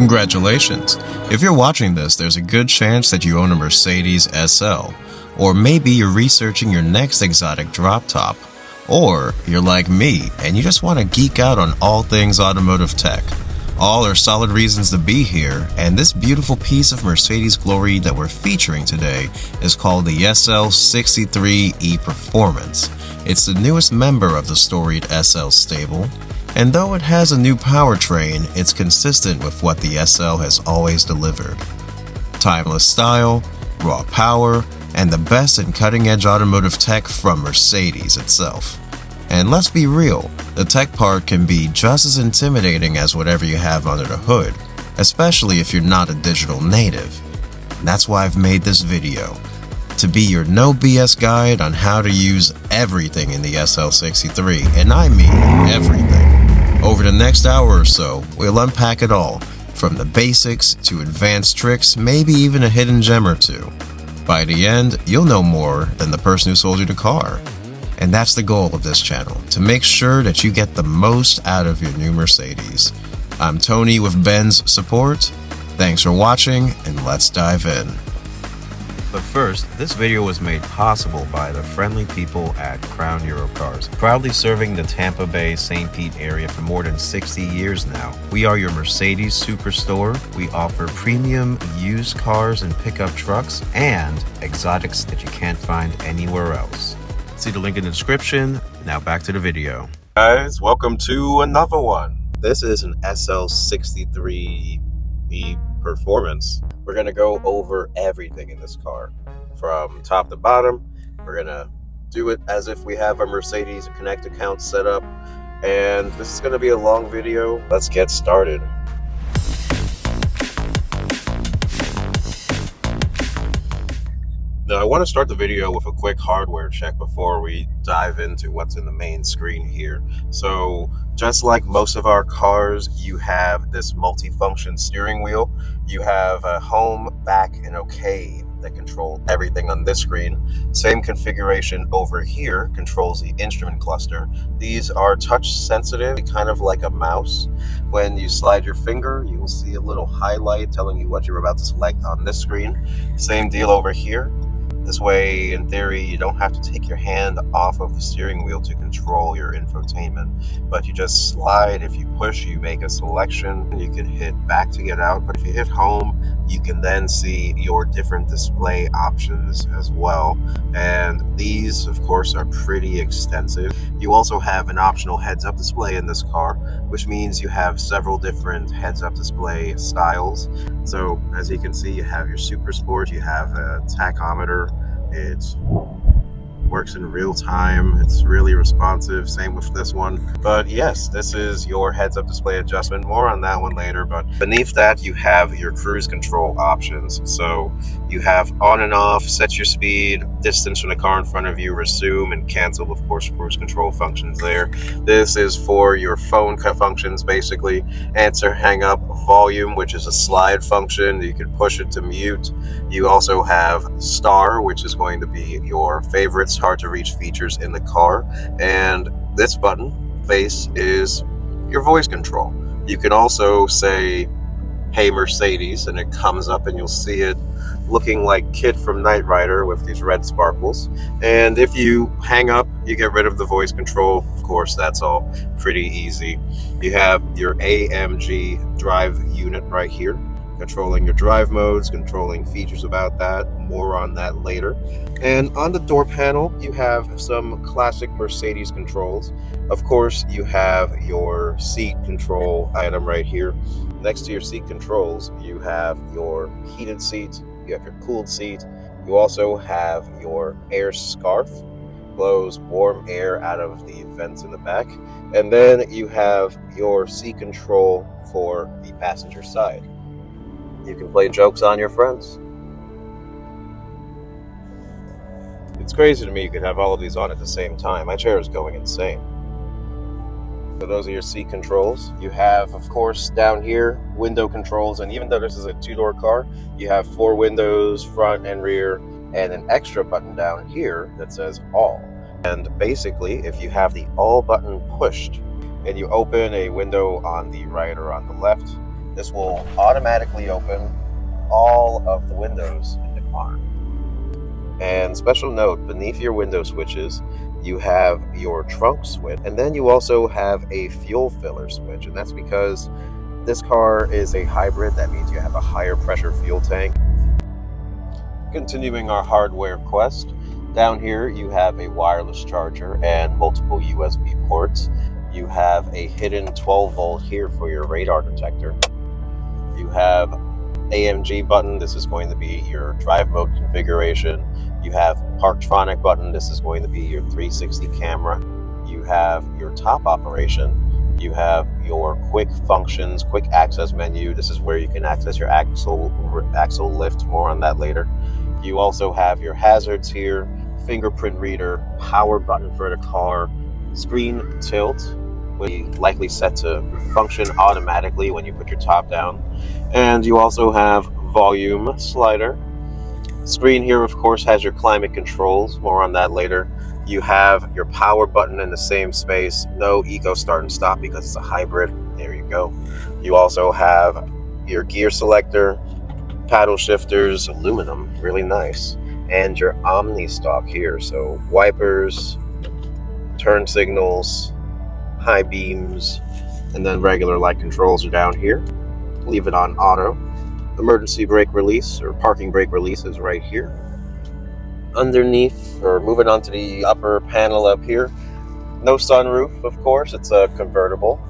Congratulations! If you're watching this, there's a good chance that you own a Mercedes SL, or maybe you're researching your next exotic drop top, or you're like me and you just want to geek out on all things automotive tech. All are solid reasons to be here, and this beautiful piece of Mercedes glory that we're featuring today is called the SL63 E-Performance. It's the newest member of the storied SL stable, and though it has a new powertrain, it's consistent with what the SL has always delivered. Timeless style, raw power, and the best in cutting-edge automotive tech from Mercedes itself. And let's be real, the tech part can be just as intimidating as whatever you have under the hood, especially if you're not a digital native. And that's why I've made this video, to be your no BS guide on how to use everything in the SL63, and I mean everything. Over the next hour or so, we'll unpack it all, from the basics to advanced tricks, maybe even a hidden gem or two. By the end, you'll know more than the person who sold you the car. And that's the goal of this channel, to make sure that you get the most out of your new Mercedes. I'm Tony with Ben's Support. Thanks for watching, and let's dive in. But first, this video was made possible by the friendly people at Crown Eurocars, proudly serving the Tampa Bay St. Pete area for more than 60 years now. We are your Mercedes superstore. We offer premium used cars and pickup trucks and exotics that you can't find anywhere else. See the link in the description. Now back to the video. Guys, welcome to another one. This is an SL63 E-Performance. We're gonna go over everything in this car from top to bottom. We're gonna do it as if we have a Mercedes Connect account set up, and this is gonna be a long video. Let's get started. Now, I want to start the video with a quick hardware check before we dive into what's in the main screen here. So, just like most of our cars, you have this multi-function steering wheel. You have a home, back, and OK that control everything on this screen. Same configuration over here controls the instrument cluster. These are touch sensitive, kind of like a mouse. When you slide your finger, you will see a little highlight telling you what you're about to select on this screen. Same deal over here. This way, in theory, you don't have to take your hand off of the steering wheel to control your infotainment, but you just slide. If you push, you make a selection. You can hit back to get out, but if you hit home, you can then see your different display options as well. And these, of course, are pretty extensive. You also have an optional heads-up display in this car, which means you have several different heads-up display styles. So as you can see, you have your Super Sport, you have a tachometer. It works in real time. It's really responsive. Same with this one. But yes, this is your heads-up display adjustment. More on that one later. But beneath that, you have your cruise control options. So you have on and off, set your speed, distance from the car in front of you, resume and cancel, of course, cruise control functions there. This is for your phone functions, basically. Answer, hang up, volume, which is a slide function. You can push it to mute. You also have star, which is going to be your favorites, hard to reach features in the car. And this button, face, is your voice control. You can also say, "Hey Mercedes," and it comes up and you'll see it looking like Kid from Knight Rider with these red sparkles. And if you hang up, you get rid of the voice control. Of course, that's all pretty easy. You have your AMG drive unit right here, controlling your drive modes, controlling features about that. More on that later. And on the door panel, you have some classic Mercedes controls. Of course, you have your seat control item right here. Next to your seat controls, you have your heated seat, you have your cooled seat. You also have your air scarf, blows warm air out of the vents in the back. And then you have your seat control for the passenger side. You can play jokes on your friends. It's crazy to me you could have all of these on at the same time. My chair is going insane. So those are your seat controls. You have, of course, down here, window controls. And even though this is a two-door car, you have 4 windows, front and rear, and an extra button down here that says all. And basically, if you have the all button pushed and you open a window on the right or on the left, this will automatically open all of the windows in the car. And special note, beneath your window switches, you have your trunk switch, and then you also have a fuel filler switch, and that's because this car is a hybrid. That means you have a higher pressure fuel tank. Continuing our hardware quest, down here you have a wireless charger and multiple USB ports. You have a hidden 12 volt here for your radar detector. You have AMG button. This is going to be your drive mode configuration. You have Parktronic button. This is going to be your 360 camera. You have your top operation. You have your quick functions, quick access menu. This is where you can access your axle lift. More on that later. You also have your hazards here, fingerprint reader, power button for the car, screen tilt, will be likely set to function automatically when you put your top down. And you also have volume slider. Screen here, of course, has your climate controls. More on that later. You have your power button in the same space. No eco start and stop because it's a hybrid. There you go. You also have your gear selector, paddle shifters, aluminum, really nice. And your Omni stalk here. So wipers, turn signals, high beams, and then regular light controls are down here. Leave it on auto. Emergency brake release or parking brake release is right here. Underneath, or moving on to the upper panel up here, no sunroof, of course, it's a convertible.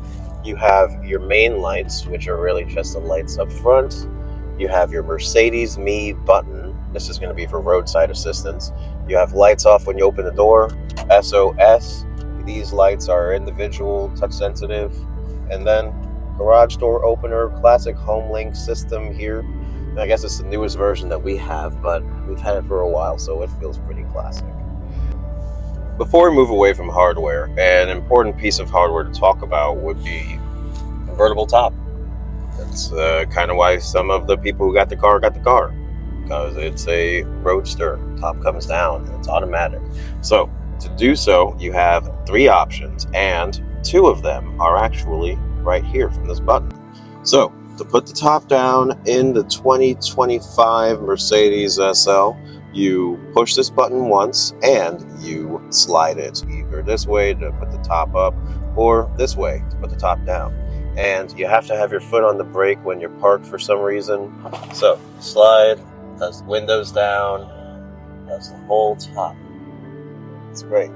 You have your main lights, which are really just the lights up front. You have your Mercedes Me button. This is going to be for roadside assistance. You have lights off when you open the door, SOS. These lights are individual, touch sensitive. And then garage door opener, classic home link system here. I guess it's the newest version that we have, but we've had it for a while, so it feels pretty classic. Before we move away from hardware, an important piece of hardware to talk about would be convertible top. That's kind of why some of the people who got the car, because it's a roadster. Top comes down and it's automatic. So to do so, you have 3 options, and 2 of them are actually right here from this button. So to put the top down in the 2025 Mercedes SL, you push this button once and you slide it either this way to put the top up or this way to put the top down. And you have to have your foot on the brake when you're parked for some reason. So slide, does the windows down, does the whole top. It's great.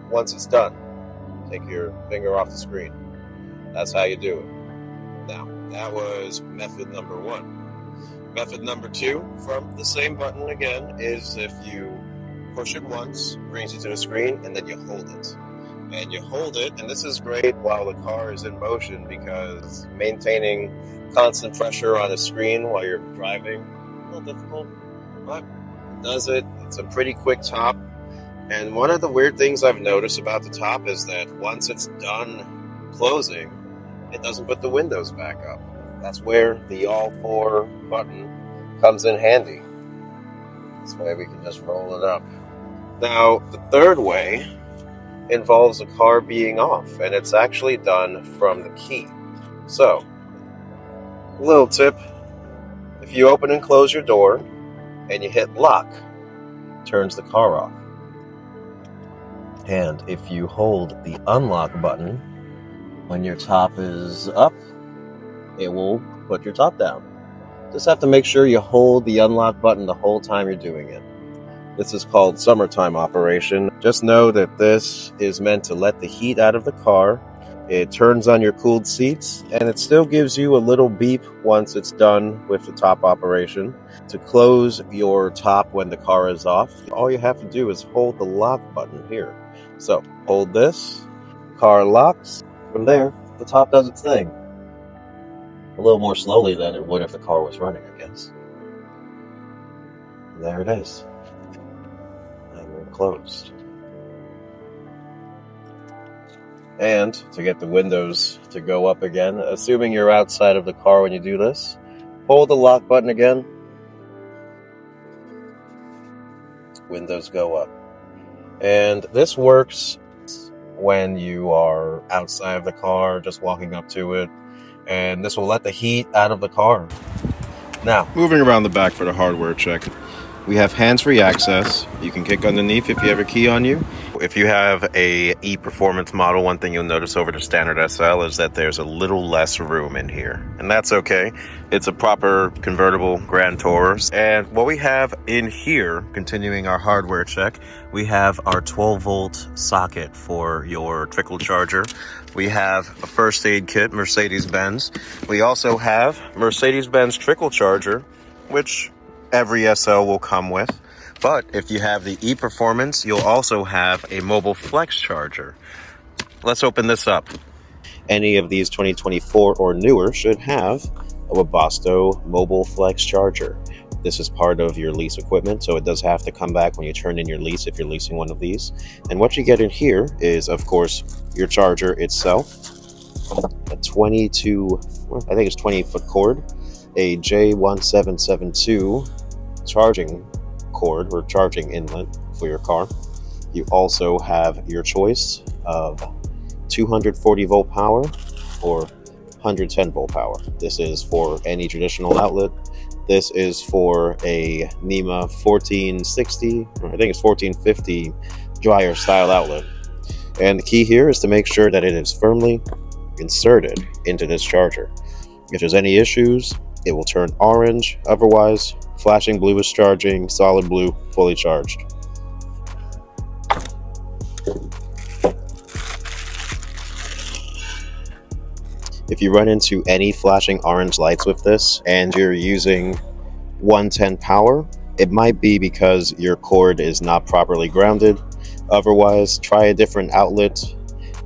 Once it's done, take your finger off the screen. That's how you do it. Now, that was method number 1. Method number 2, from the same button again, is if you push it once, brings you to the screen, and then you hold it. And you hold it, and this is great while the car is in motion because maintaining constant pressure on a screen while you're driving, a little difficult, but it does it. It's a pretty quick top. And one of the weird things I've noticed about the top is that once it's done closing, it doesn't put the windows back up. That's where the all 4 button comes in handy. This way we can just roll it up. Now, the third way involves the car being off, and it's actually done from the key. So, little tip, if you open and close your door and you hit lock, it turns the car off. And if you hold the unlock button when your top is up, it will put your top down. Just have to make sure you hold the unlock button the whole time you're doing it. This is called summertime operation. Just know that this is meant to let the heat out of the car. It turns on your cooled seats, and it still gives you a little beep once it's done with the top operation. To close your top when the car is off, all you have to do is hold the lock button here. So, hold this, car locks. From there, the top does its thing. A little more slowly than it would if the car was running, I guess. And there it is. And we're closed. And to get the windows to go up again, assuming you're outside of the car when you do this, hold the lock button again. Windows go up. And this works when you are outside of the car, just walking up to it, and this will let the heat out of the car. Now, moving around the back for the hardware check, we have hands-free access. You can kick underneath if you have a key on you. If you have a E-Performance model, one thing you'll notice over the standard SL is that there's a little less room in here. And that's okay. It's a proper convertible Grand Tourer. And what we have in here, continuing our hardware check, we have our 12-volt socket for your trickle charger. We have a first aid kit, Mercedes-Benz. We also have Mercedes-Benz trickle charger, which every SL will come with. But if you have the E-Performance, you'll also have a mobile flex charger. Let's open this up. Any of these 2024 or newer should have a Webasto mobile flex charger. This is part of your lease equipment, so it does have to come back when you turn in your lease if you're leasing one of these. And what you get in here is, of course, your charger itself, a 20-foot cord, a J1772 charging cord or charging inlet for your car. You also have your choice of 240 volt power or 110 volt power. This is for any traditional outlet. This is for a NEMA 1460, or I think it's 1450 dryer style outlet. And the key here is to make sure that it is firmly inserted into this charger. If there's any issues, it will turn orange. Otherwise, flashing blue is charging, solid blue, fully charged. If you run into any flashing orange lights with this and you're using 110 power, it might be because your cord is not properly grounded. Otherwise, try a different outlet.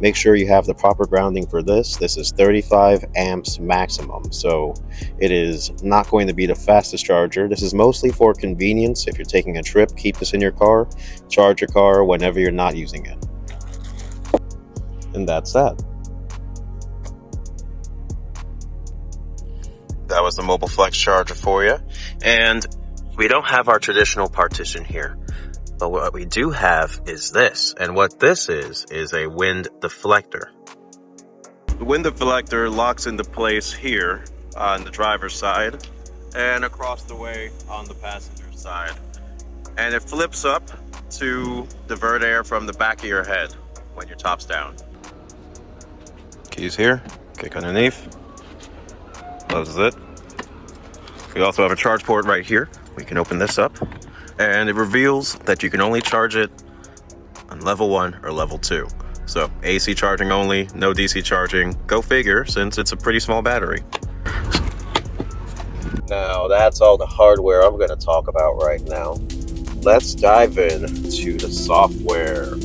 Make sure you have the proper grounding for this. This is 35 amps maximum, so it is not going to be the fastest charger. This is mostly for convenience. If you're taking a trip, keep this in your car. Charge your car whenever you're not using it. And that's that. That was the mobile flex charger for you. And we don't have our traditional partition here. But what we do have is this. And what this is a wind deflector. The wind deflector locks into place here on the driver's side and across the way on the passenger side. And it flips up to divert air from the back of your head when your top's down. Keys here, kick underneath, closes it. We also have a charge port right here. We can open this up. And it reveals that you can only charge it on level 1 or level 2. So AC charging only, no DC charging. Go figure, since it's a pretty small battery. Now that's all the hardware I'm going to talk about right now. Let's dive into the software.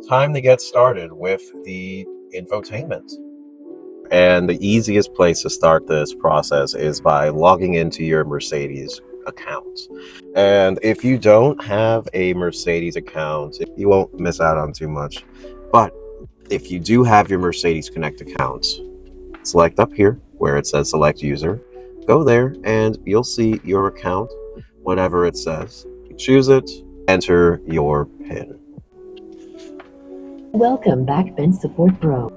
Time to get started with the infotainment. And the easiest place to start this process is by logging into your Mercedes account. And if you don't have a Mercedes account, you won't miss out on too much. But if you do have your Mercedes Connect account, select up here where it says select user, go there and you'll see your account, whatever it says. You choose it, enter your PIN. Welcome back, Ben Support Pro.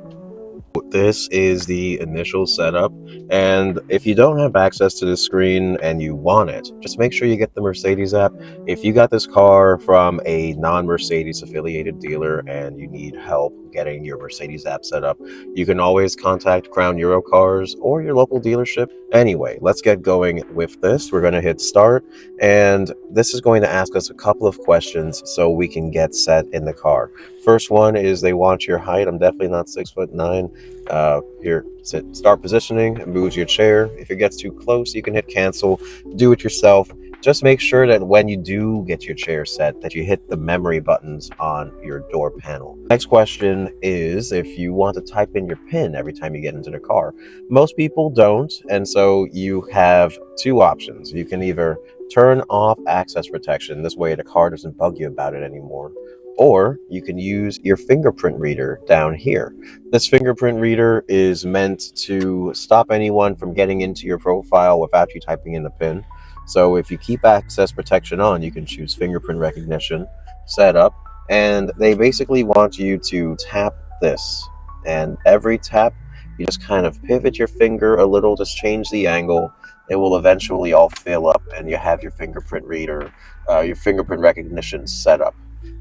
This is the initial setup, and if you don't have access to the screen and you want it, just make sure you get the Mercedes app. If you got this car from a non-Mercedes affiliated dealer and you need help getting your Mercedes app set up, you can always contact Crown Euro Cars or your local dealership. Anyway, let's get going with this. We're going to hit start, and this is going to ask us a couple of questions so we can get set in the car. First one is they want your height. I'm definitely not 6'9". Here, start positioning, move your chair. If it gets too close, you can hit cancel, do it yourself. Just make sure that when you do get your chair set, that you hit the memory buttons on your door panel. Next question is if you want to type in your PIN every time you get into the car. Most people don't, and so you have two options. You can either turn off access protection, this way the car doesn't bug you about it anymore, Or you can use your fingerprint reader down here. This fingerprint reader is meant to stop anyone from getting into your profile without you typing in the PIN. So if you keep access protection on, you can choose fingerprint recognition, setup, and they basically want you to tap this. And every tap, you just kind of pivot your finger a little, just change the angle. It will eventually all fill up, and you have your fingerprint reader, your fingerprint recognition set up.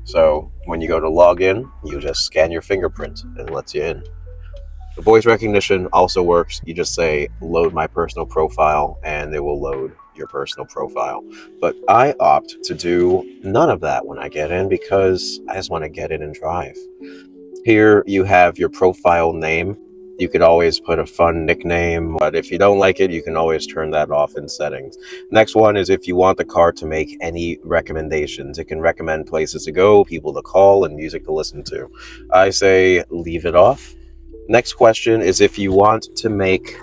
So when you go to log in, you just scan your fingerprint and it lets you in. The voice recognition also works. You just say, load my personal profile, and it will load your personal profile. But I opt to do none of that when I get in because I just want to get in and drive. Here you have your profile name. You could always put a fun nickname, but if you don't like it, you can always turn that off in settings. Next one is if you want the car to make any recommendations. It can recommend places to go, people to call, and music to listen to. I say leave it off. Next question is if you want to make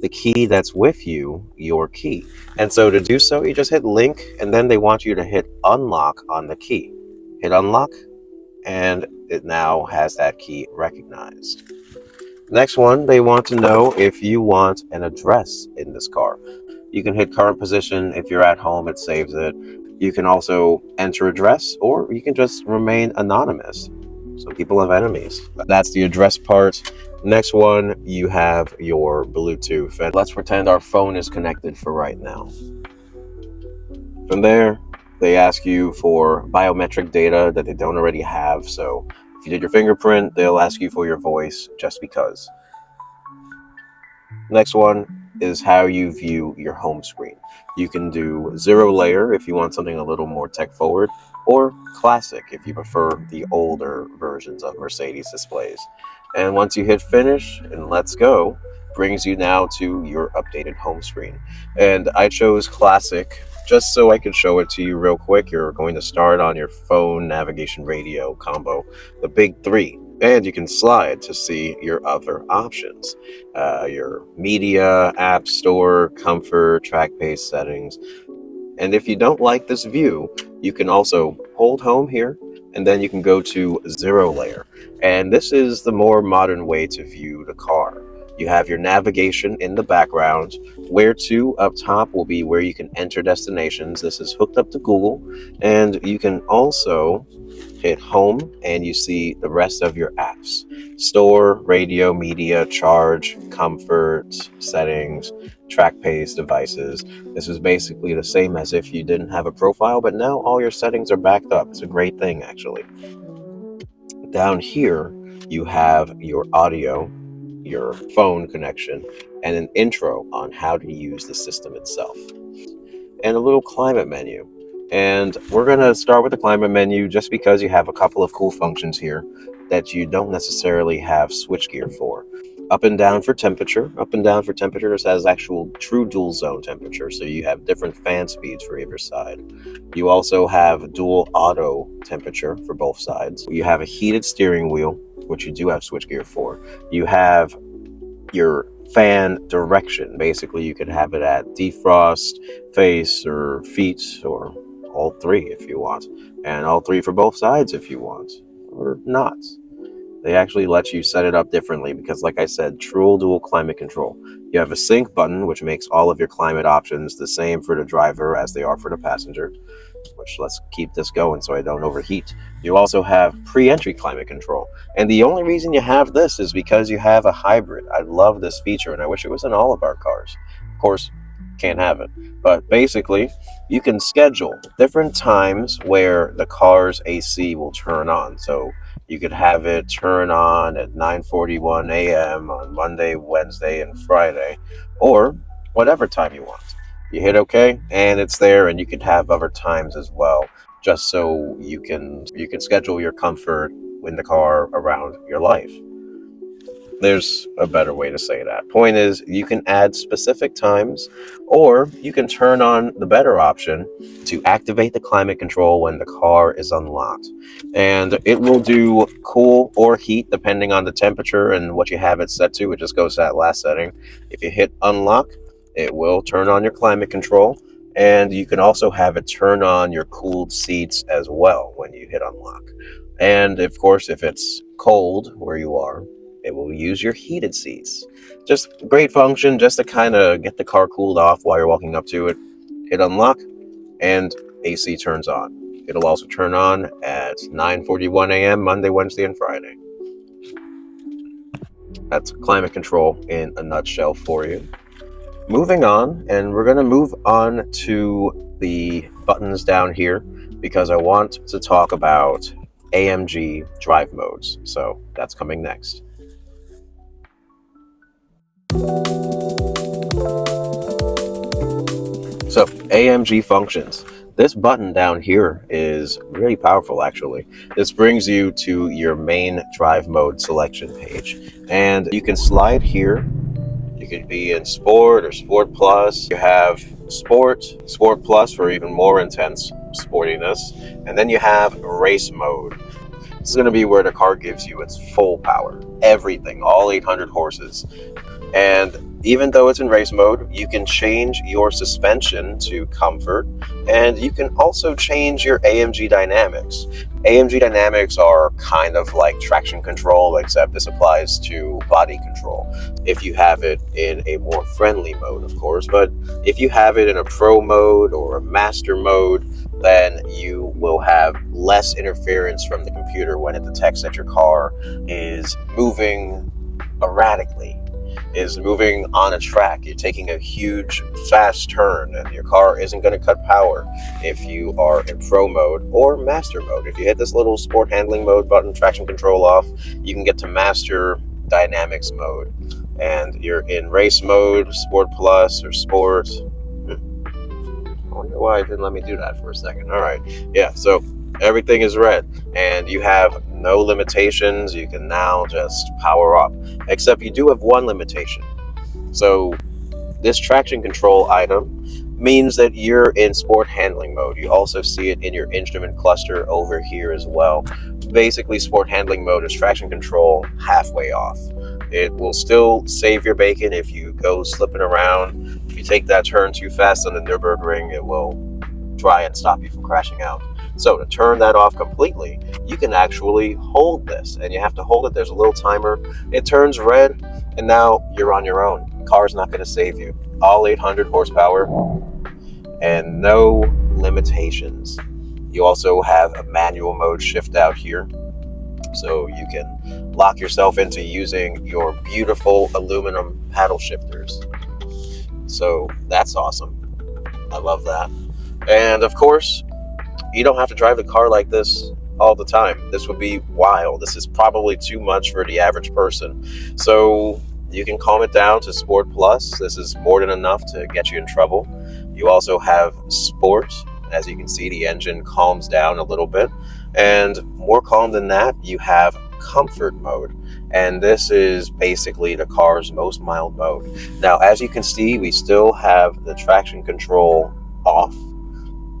the key that's with you your key. And so to do so, you just hit link, and then they want you to hit unlock on the key. Hit unlock, and it now has that key recognized. Next one, they want to know if you want an address in this car. You can hit current position. If you're at home, it saves it. You can also enter address, or you can just remain anonymous. Some people have enemies. That's the address part. Next one, you have your Bluetooth. And let's pretend our phone is connected for right now. From there, they ask you for biometric data that they don't already have. So if you did your fingerprint, they'll ask you for your voice just because. Next one is how you view your home screen. You can do 0 layer if you want something a little more tech forward, or classic if you prefer the older versions of Mercedes displays. And once you hit finish and let's go, brings you now to your updated home screen. And I chose classic just so I could show it to you real quick. You're going to start on your phone, navigation, radio combo, the big three. And you can slide to see your other options. Your media, app store, comfort, track pace settings. And if you don't like this view, you can also hold home here, and then you can go to 0 layer. And this is the more modern way to view the car. You have your navigation in the background. Where to up top will be where you can enter destinations. This is hooked up to Google, and you can also hit home and you see the rest of your apps: store, radio, media, charge, comfort, settings, track pace, devices. This is basically the same as if you didn't have a profile, but now all your settings are backed up. It's a great thing, actually. Down here, you have your audio, your phone connection, and an intro on how to use the system itself, and a little climate menu. And we're going to start with the climate menu just because you have a couple of cool functions here that you don't necessarily have switchgear for. Up and down for temperature. Up and down for temperature, this has actual true dual zone temperature, so you have different fan speeds for either side. You also have dual auto temperature for both sides. You have a heated steering wheel, which you do have switchgear for. You have your fan direction. Basically, you could have it at defrost, face, or feet, or all three if you want, and all three for both sides if you want, or not. They actually let you set it up differently because, like I said, true dual climate control. You have a sync button, which makes all of your climate options the same for the driver as they are for the passenger, which let's keep this going so I don't overheat. You also have pre-entry climate control. And the only reason you have this is because you have a hybrid. I love this feature, and I wish it was in all of our cars. Of course, can't have it. But basically, you can schedule different times where the car's AC will turn on. So you could have it turn on at 9:41 a.m. on Monday, Wednesday, and Friday, or whatever time you want. You hit OK, and it's there, and you can have other times as well, just so you can schedule your comfort in the car around your life. There's a better way to say that. Point is, you can add specific times, or you can turn on the better option to activate the climate control when the car is unlocked. And it will do cool or heat depending on the temperature and what you have it set to. It just goes to that last setting. If you hit unlock, it will turn on your climate control. And you can also have it turn on your cooled seats as well when you hit unlock. And of course, if it's cold where you are, it will use your heated seats. Just great function just to kind of get the car cooled off while you're walking up to it. Hit unlock and AC turns on. It'll also turn on at 9:41 a.m. Monday, Wednesday, and Friday. That's climate control in a nutshell for you. Moving on, and we're going to move on to the buttons down here because I want to talk about AMG drive modes. So that's coming next. So AMG Functions. This button down here is really powerful, actually. This brings you to your main drive mode selection page. And you can slide here. You can be in Sport or Sport Plus. You have Sport, Sport Plus for even more intense sportiness. And then you have Race Mode. This is going to be where the car gives you its full power. Everything, all 800 horses. And even though it's in race mode, you can change your suspension to comfort, and you can also change your AMG dynamics. AMG dynamics are kind of like traction control, except this applies to body control. If you have it in a more friendly mode, of course, but if you have it in a pro mode or a master mode, then you will have less interference from the computer when it detects that your car is moving erratically, is moving on a track. You're taking a huge fast turn and your car isn't going to cut power if you are in pro mode or master mode. If you hit this little sport handling mode button, traction control off, you can get to master dynamics mode, and you're in race mode, sport plus or sport. I wonder why it didn't let me do that for a second. All right, yeah, so everything is red and you have no limitations. You can now just power up, except you do have one limitation. So this traction control item means that you're in sport handling mode. You also see it in your instrument cluster over here as well. Basically, sport handling mode is traction control halfway off. It will still save your bacon if you go slipping around. If you take that turn too fast on the Nürburgring, it will try and stop you from crashing out. So to turn that off completely, you can actually hold this, and you have to hold it. There's a little timer. It turns red, and now you're on your own. The car's not going to save you. All 800 horsepower and no limitations. You also have a manual mode shift out here, so you can lock yourself into using your beautiful aluminum paddle shifters. So that's awesome. I love that. And of course, you don't have to drive the car like this all the time. This would be wild. This is probably too much for the average person. So you can calm it down to Sport Plus. This is more than enough to get you in trouble. You also have Sport. As you can see, the engine calms down a little bit. And more calm than that, you have Comfort mode. And this is basically the car's most mild mode. Now, as you can see, we still have the traction control off.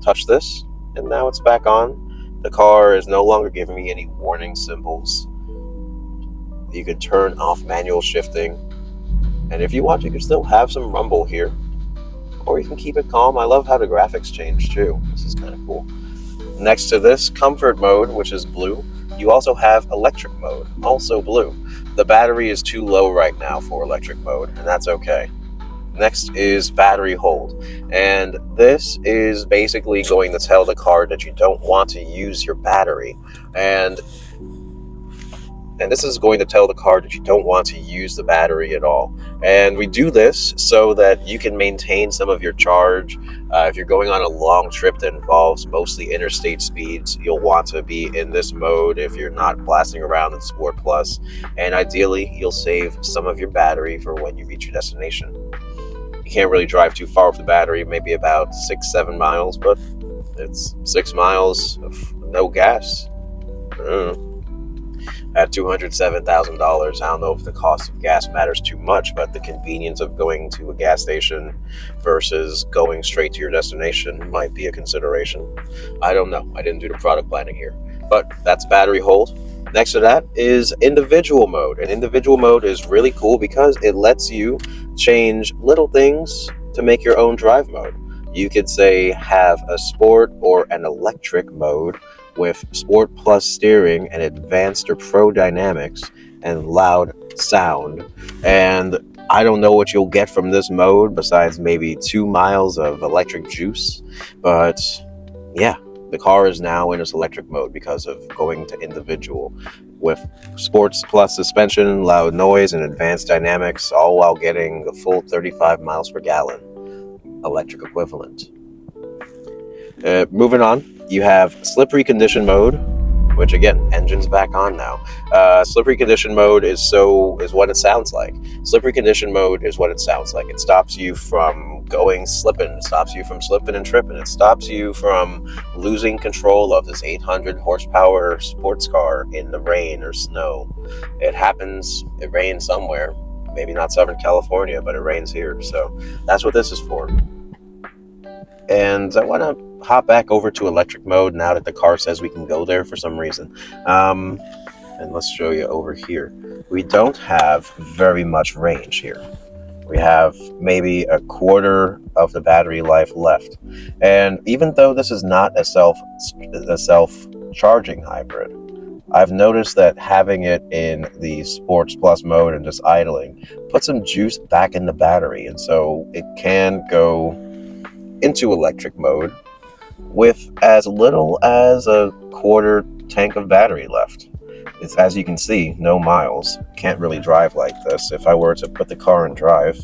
Touch this, and now it's back on. The car is no longer giving me any warning symbols. You can turn off manual shifting, and if you want, you can still have some rumble here, or you can keep it calm. I love how the graphics change too. This is kind of cool. Next to this, comfort mode, which is blue, you also have electric mode, also blue. The battery is too low right now for electric mode, and that's okay. Next is battery hold, and this is basically going to tell the car that you don't want to use your battery, and this is going to tell the car that you don't want to use the battery at all. And we do this so that you can maintain some of your charge. If you're going on a long trip that involves mostly interstate speeds, you'll want to be in this mode if you're not blasting around in Sport Plus, and ideally you'll save some of your battery for when you reach your destination. You can't really drive too far with the battery, maybe about 6-7 miles, but it's 6 miles of no gas. At $207,000, I don't know if the cost of gas matters too much, but the convenience of going to a gas station versus going straight to your destination might be a consideration. I don't know. I didn't do the product planning here, but that's battery hold. Next to that is individual mode, and individual mode is really cool because it lets you change little things to make your own drive mode. You could say have a sport or an electric mode with sport plus steering and advanced or pro dynamics and loud sound. And I don't know what you'll get from this mode besides maybe 2 miles of electric juice, but yeah, the car is now in its electric mode because of going to individual with sports plus suspension, loud noise, and advanced dynamics, all while getting a full 35 miles per gallon electric equivalent. Moving on, you have slippery condition mode, which again, engine's back on now. Slippery condition mode is what it sounds like. Slippery condition mode is what it sounds like. It stops you from going slipping. It stops you from slipping and tripping. It stops you from losing control of this 800 horsepower sports car in the rain or snow. It happens. It rains somewhere. Maybe not Southern California, but it rains here. So that's what this is for. And I want to hop back over to electric mode now that the car says we can go there for some reason. And let's show you over here. We don't have very much range here. We have maybe a quarter of the battery life left. And even though this is not a self-charging hybrid, I've noticed that having it in the Sports Plus mode and just idling puts some juice back in the battery. And so it can go into electric mode with as little as a quarter tank of battery left. It's, as you can see, no miles. Can't really drive like this. If I were to put the car in drive,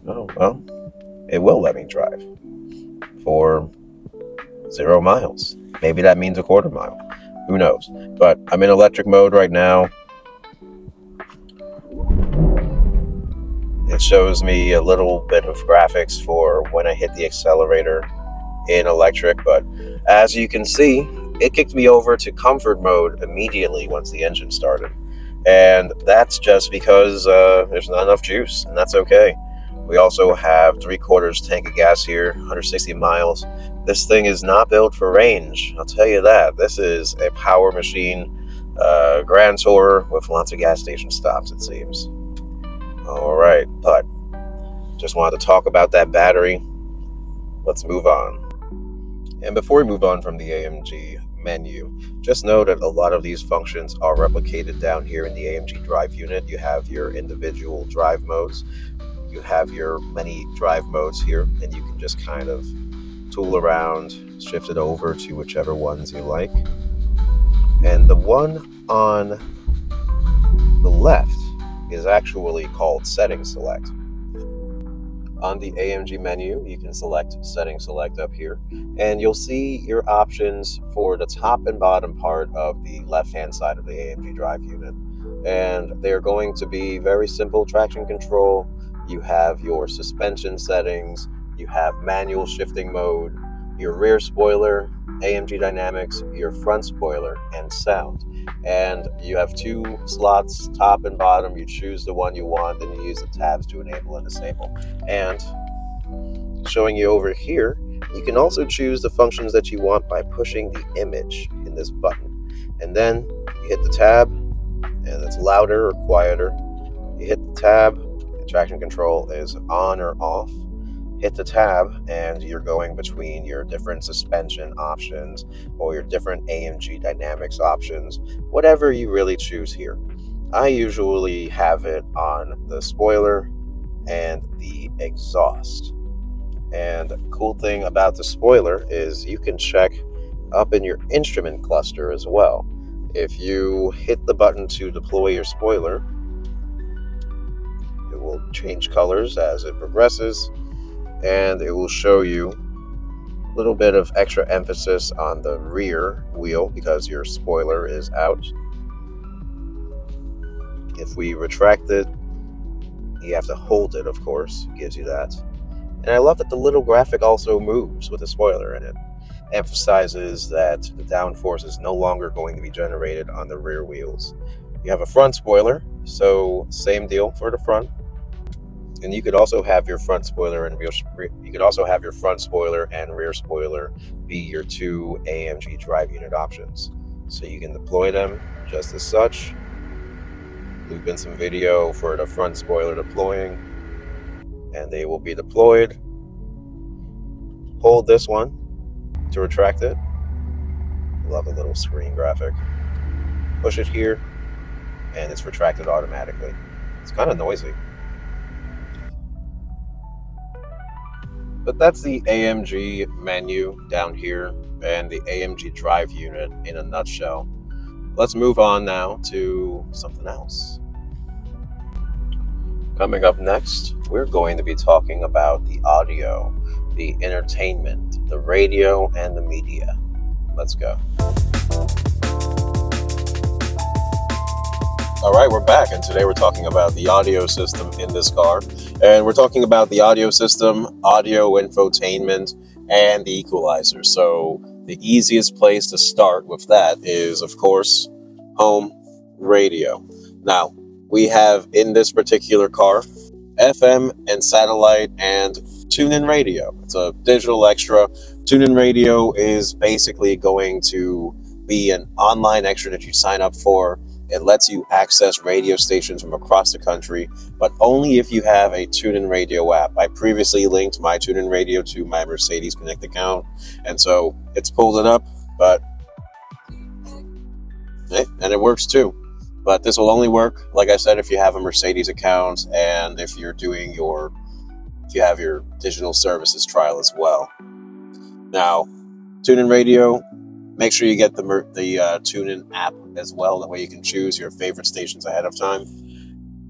oh well, it will let me drive for 0 miles. Maybe that means a quarter mile. Who knows? But I'm in electric mode right now. It shows me a little bit of graphics for when I hit the accelerator in electric, but as you can see, it kicked me over to comfort mode immediately once the engine started. And that's just because there's not enough juice, and that's okay. We also have 3/4 tank of gas here, 160 miles. This thing is not built for range, I'll tell you that. This is a power machine, grand tour with lots of gas station stops, it seems. All right, but just wanted to talk about that battery. Let's move on. And before we move on from the AMG menu, just know that a lot of these functions are replicated down here in the AMG drive unit. You have your individual drive modes. You have your many drive modes here, and you can just kind of tool around, shift it over to whichever ones you like. And the one on the left is actually called Setting Select. On the AMG menu, you can select Setting Select up here, and you'll see your options for the top and bottom part of the left-hand side of the AMG drive unit. And they're going to be very simple traction control. You have your suspension settings, you have manual shifting mode, your rear spoiler, AMG dynamics, your front spoiler, and sound. And you have 2 slots, top and bottom. You choose the one you want, then you use the tabs to enable and disable. And showing you over here, you can also choose the functions that you want by pushing the image in this button. And then you hit the tab, and it's louder or quieter. You hit the tab, the traction control is on or off. Hit the tab, and you're going between your different suspension options or your different AMG dynamics options, whatever you really choose here. I usually have it on the spoiler and the exhaust. And the cool thing about the spoiler is you can check up in your instrument cluster as well. If you hit the button to deploy your spoiler, it will change colors as it progresses, and it will show you a little bit of extra emphasis on the rear wheel because your spoiler is out. If we retract it, you have to hold it, of course. It gives you that. And I love that the little graphic also moves with the spoiler in it. Emphasizes that the downforce is no longer going to be generated on the rear wheels. You have a front spoiler, so same deal for the front. And you could also have your front spoiler and rear spoiler be your 2 AMG drive unit options. So you can deploy them just as such. Loop in some video for the front spoiler deploying, and they will be deployed. hold this one to retract it. Love the little screen graphic. Push it here, and it's retracted automatically. It's kind of noisy. But that's the AMG menu down here and the AMG drive unit in a nutshell. Let's move on now to something else. Coming up next, we're going to be talking about the audio, the entertainment, the radio, and the media. Let's go. All right, we're back, and today we're talking about the audio system in this car. And we're talking about the audio system, audio infotainment, and the equalizer. So the easiest place to start with that is, of course, home radio. Now, we have in this particular car FM and satellite and tune-in radio. It's a digital extra. Tune-in radio is basically going to be an online extra that you sign up for. It lets you access radio stations from across the country, but only if you have a TuneIn Radio app. I previously linked my TuneIn Radio to my Mercedes Connect account, and so it's pulled it up, and it works too. But this will only work, like I said, if you have a Mercedes account and if you have your digital services trial as well. Now, TuneIn Radio, make sure you get the TuneIn app as well. That way you can choose your favorite stations ahead of time.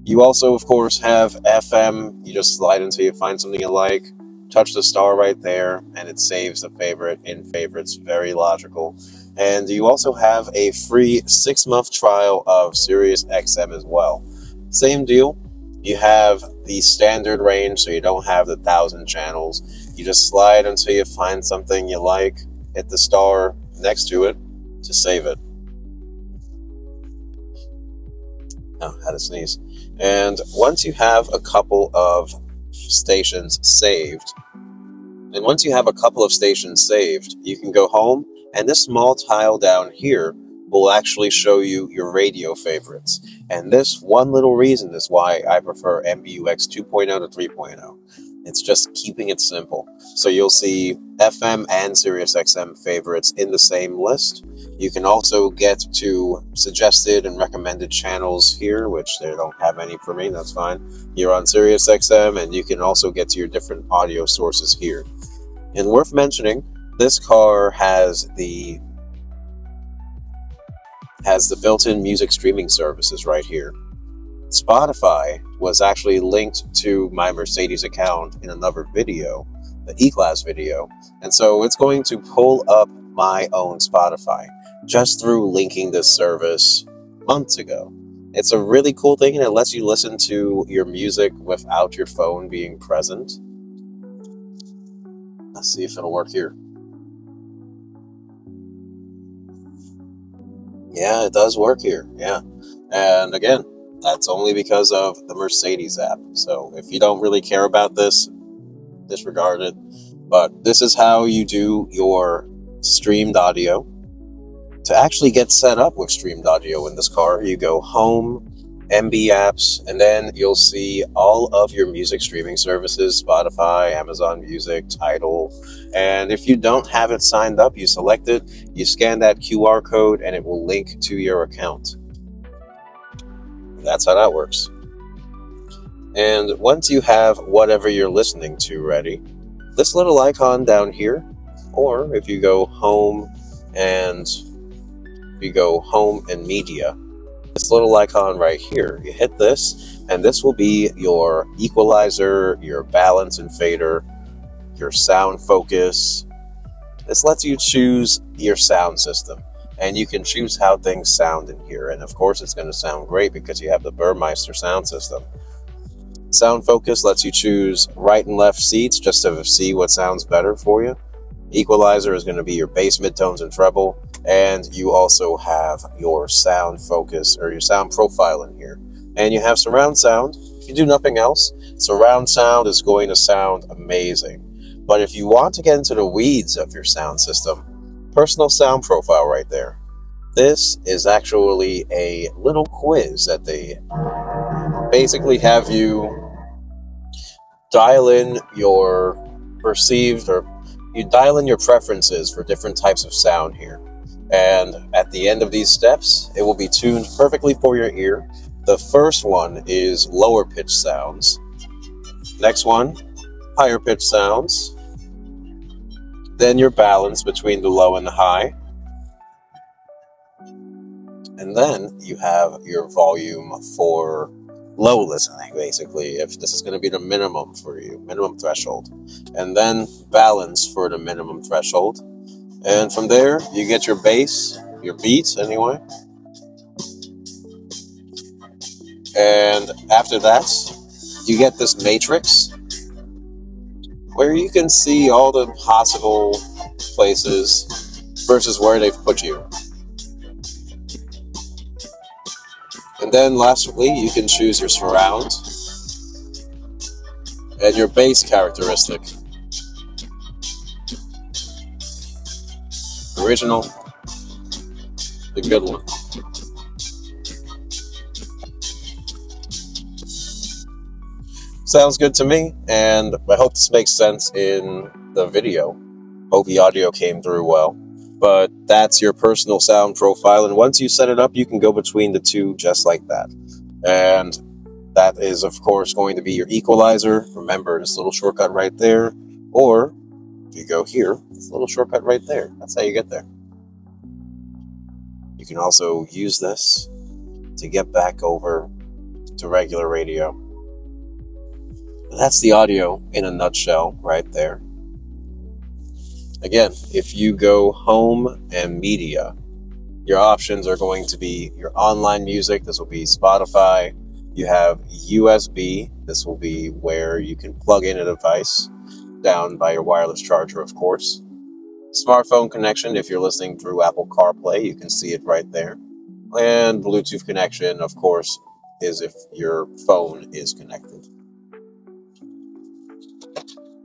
You also, of course, have FM. You just slide until you find something you like, touch the star right there, and it saves the favorite in favorites. Very logical. And you also have a free 6-month trial of SiriusXM as well. Same deal. You have the standard range, so you don't have the 1,000 channels. You just slide until you find something you like, hit the star next to it to save it. Oh, had to sneeze. And once you have a couple of stations saved, you can go home, and this small tile down here will actually show you your radio favorites. And this one little reason is why I prefer MBUX 2.0 to 3.0. It's just keeping it simple. So you'll see FM and SiriusXM favorites in the same list. You can also get to suggested and recommended channels here, which they don't have any for me, that's fine. You're on SiriusXM, and you can also get to your different audio sources here. And worth mentioning, this car has the built-in music streaming services right here. Spotify was actually linked to my Mercedes account in another video, the E-Class video, and so it's going to pull up my own Spotify just through linking this service months ago. It's a really cool thing, and it lets you listen to your music without your phone being present. Let's see if it'll work here. Yeah, it does work here, yeah. And again, that's only because of the Mercedes app. So if you don't really care about this, disregard it. But this is how you do your streamed audio. To actually get set up with streamed audio in this car, you go home, MB apps, and then you'll see all of your music streaming services, Spotify, Amazon Music, Tidal. And if you don't have it signed up, you select it, you scan that QR code, and it will link to your account. That's how that works. And once you have whatever you're listening to ready, this little icon down here, or if you go home and media, this little icon right here, you hit this, and this will be your equalizer, your balance and fader, your sound focus. This lets you choose your sound system, and you can choose how things sound in here. And of course, it's going to sound great because you have the Burmeister sound system. Sound focus lets you choose right and left seats just to see what sounds better for you. Equalizer is going to be your bass, midtones, and treble. And you also have your sound focus or your sound profile in here. And you have surround sound. If you do nothing else, surround sound is going to sound amazing. But if you want to get into the weeds of your sound system, personal sound profile right there. This is actually a little quiz that they basically have you dial in your perceived or you dial in your preferences for different types of sound here. And at the end of these steps, it will be tuned perfectly for your ear. The first one is lower pitch sounds. Next one, higher pitch sounds. Then your balance between the low and the high. And then you have your volume for low listening, basically, if this is going to be the minimum for you, minimum threshold. And then balance for the minimum threshold. And from there, you get your bass, your beats anyway. And after that, you get this matrix where you can see all the possible places versus where they've put you. And then lastly, you can choose your surround and your bass characteristic. Original, the good one. Sounds good to me, and I hope this makes sense in the video. Hope the audio came through well. But that's your personal sound profile, and once you set it up, you can go between the two just like that. And that is, of course, going to be your equalizer. Remember, this little shortcut right there, or if you go here, this little shortcut right there. That's how you get there. You can also use this to get back over to regular radio. That's the audio in a nutshell right there. Again, if you go home and media, your options are going to be your online music. This will be Spotify. You have USB. This will be where you can plug in a device down by your wireless charger, of course. Smartphone connection, if you're listening through Apple CarPlay, you can see it right there. And Bluetooth connection, of course, is if your phone is connected.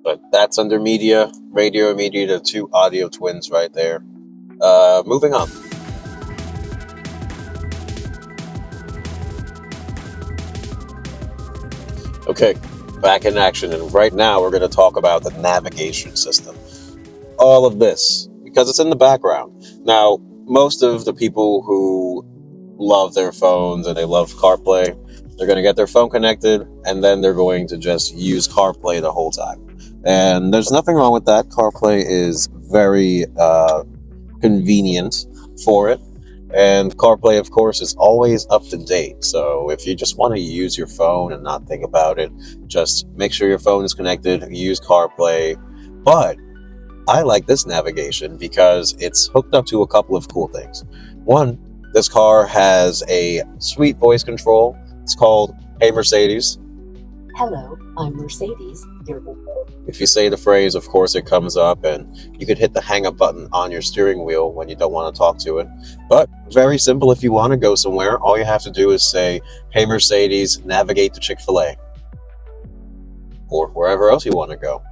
But that's under media, radio and media, the two audio twins right there. Moving on. Okay, back in action, and right now we're going to talk about the navigation system. All of this, because it's in the background. Now, most of the people who love their phones and they love CarPlay, they're going to get their phone connected, and then they're going to just use CarPlay the whole time. And there's nothing wrong with that. CarPlay is very convenient for it. And CarPlay, of course, is always up to date. So if you just want to use your phone and not think about it, just make sure your phone is connected, use CarPlay. But I like this navigation because it's hooked up to a couple of cool things. One, this car has a sweet voice control. It's called Hey Mercedes. Hello, I'm Mercedes. If you say the phrase, of course, it comes up, and you could hit the hang up button on your steering wheel when you don't want to talk to it. But very simple, if you want to go somewhere, all you have to do is say, Hey Mercedes, navigate to Chick-fil-A. Or wherever else you want to go.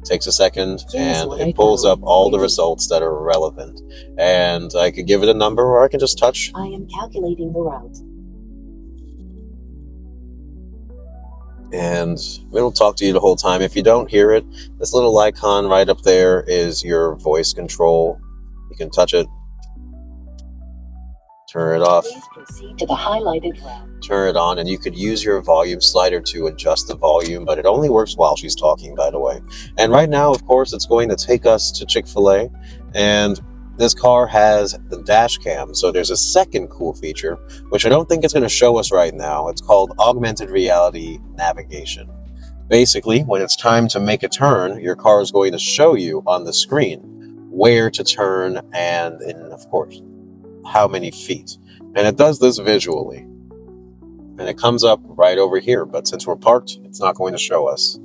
Takes a second, and it pulls up all the results that are relevant. And I could give it a number, or I can just touch. I am calculating the route. And it'll talk to you the whole time. If you don't hear it, this little icon right up there is your voice control. You can touch it, turn it off, Please proceed to the highlighted route. turn it on, and you could use your volume slider to adjust the volume, but it only works while she's talking, by the way. And right now, of course, it's going to take us to Chick-fil-A, and this car has the Dashcam, so there's a second cool feature, which I don't think it's going to show us right now. It's called augmented reality navigation. Basically, when it's time to make a turn, your car is going to show you on the screen where to turn and, of course, how many feet. And it does this visually. And it comes up right over here, but since we're parked, it's not going to show us.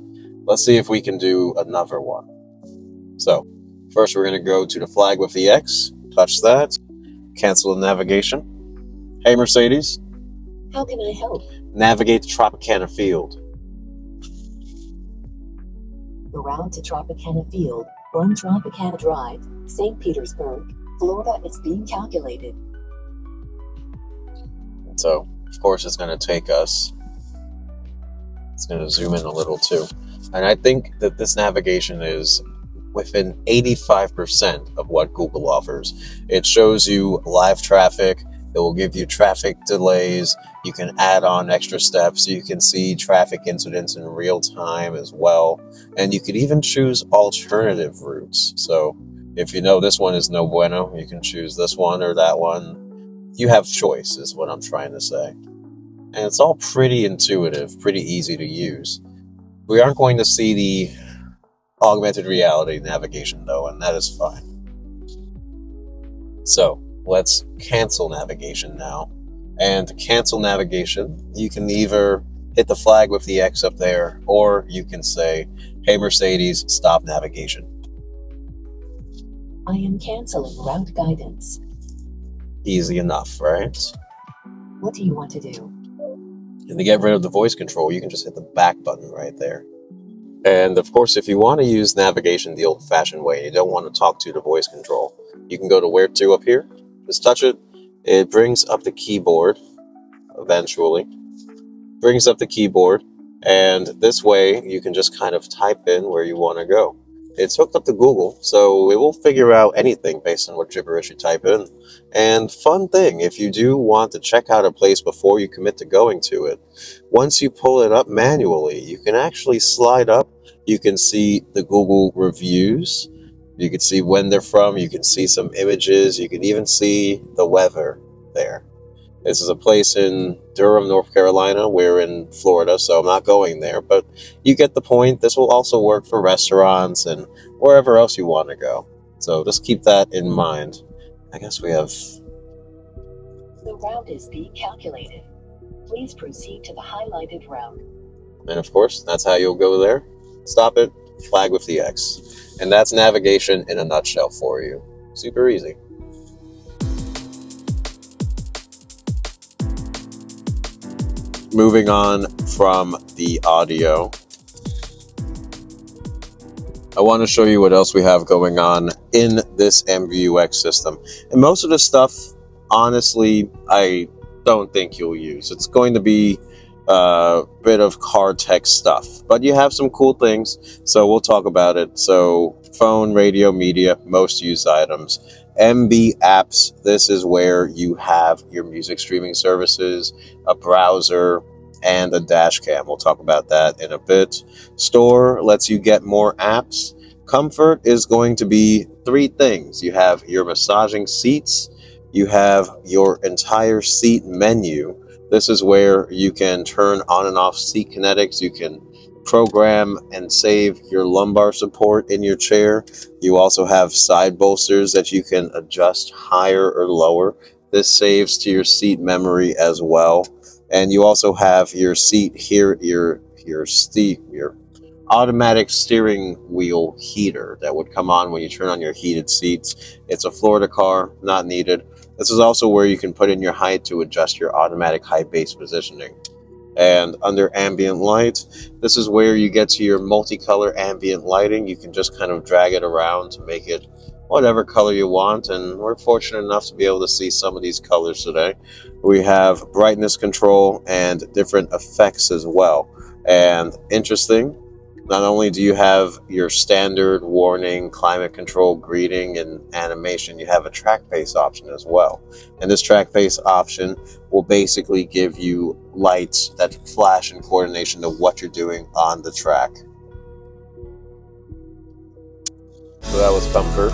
Let's see if we can do another one. So, first, we're going to go to the flag with the X, touch that, cancel the navigation. Hey Mercedes, How can I help? navigate to Tropicana Field. The route to Tropicana Field, 1 Tropicana Drive, St. Petersburg, Florida is being calculated. So, of course, it's going to take us. It's going to zoom in a little too. And I think that this navigation is within 85% of what Google offers. It shows you live traffic. It will give you traffic delays. You can add on extra steps. You can see traffic incidents in real time as well. And you could even choose alternative routes. So if you know this one is no bueno, you can choose this one or that one. You have choice, is what I'm trying to say. And it's all pretty intuitive, pretty easy to use. We aren't going to see the augmented reality navigation though, and that is fine. So let's cancel navigation now. And to cancel navigation, you can either hit the flag with the X up there, or you can say, hey Mercedes, stop navigation. I am canceling route guidance. Easy enough, right? What do you want to do? And to get rid of the voice control, you can just hit the back button right there. And of course, if you want to use navigation the old-fashioned way, you don't want to talk to the voice control, you can go to where to up here, just touch it. It brings up the keyboard, eventually. Brings up the keyboard, and this way you can just kind of type in where you want to go. It's hooked up to Google, so it will figure out anything based on what gibberish you type in. And fun thing, if you do want to check out a place before you commit to going to it, once you pull it up manually, you can actually slide up. You can see the Google reviews. You can see when they're from. You can see some images. You can even see the weather there. This is a place in Durham, North Carolina. We're in Florida, so I'm not going there, but you get the point. This will also work for restaurants and wherever else you want to go. So just keep that in mind. I guess we have... The route is being calculated. Please proceed to the highlighted route. And of course, that's how you'll go there. Stop it, flag with the X. And that's navigation in a nutshell for you. Super easy. Moving on from the audio, I want to show you what else we have going on in this MVUX system. And most of the stuff, honestly, I don't think you'll use. It's going to be a bit of car tech stuff, but you have some cool things, so we'll talk about it. So phone, radio, media, most used items. MB apps, this is where you have your music streaming services, a browser, and a dash cam. We'll talk about that in a bit. Store lets you get more apps. Comfort is going to be three things. You have your massaging seats, you have your entire seat menu. This is where you can turn on and off seat kinetics. You can program and save your lumbar support in your chair. You also have side bolsters that you can adjust higher or lower. This saves to your seat memory as well. And you also have your seat here, your automatic steering wheel heater that would come on when you turn on your heated seats. It's a Florida car, not needed. This is also where you can put in your height to adjust your automatic height base positioning. And under ambient light, this is where you get to your multicolor ambient lighting. You can just kind of drag it around to make it whatever color you want, and we're fortunate enough to be able to see some of these colors today. We have brightness control and different effects as well. And interesting, not only do you have your standard warning, climate control, greeting, and animation, you have a track pace option as well. And this track pace option will basically give you lights that flash in coordination to what you're doing on the track. So that was comfort.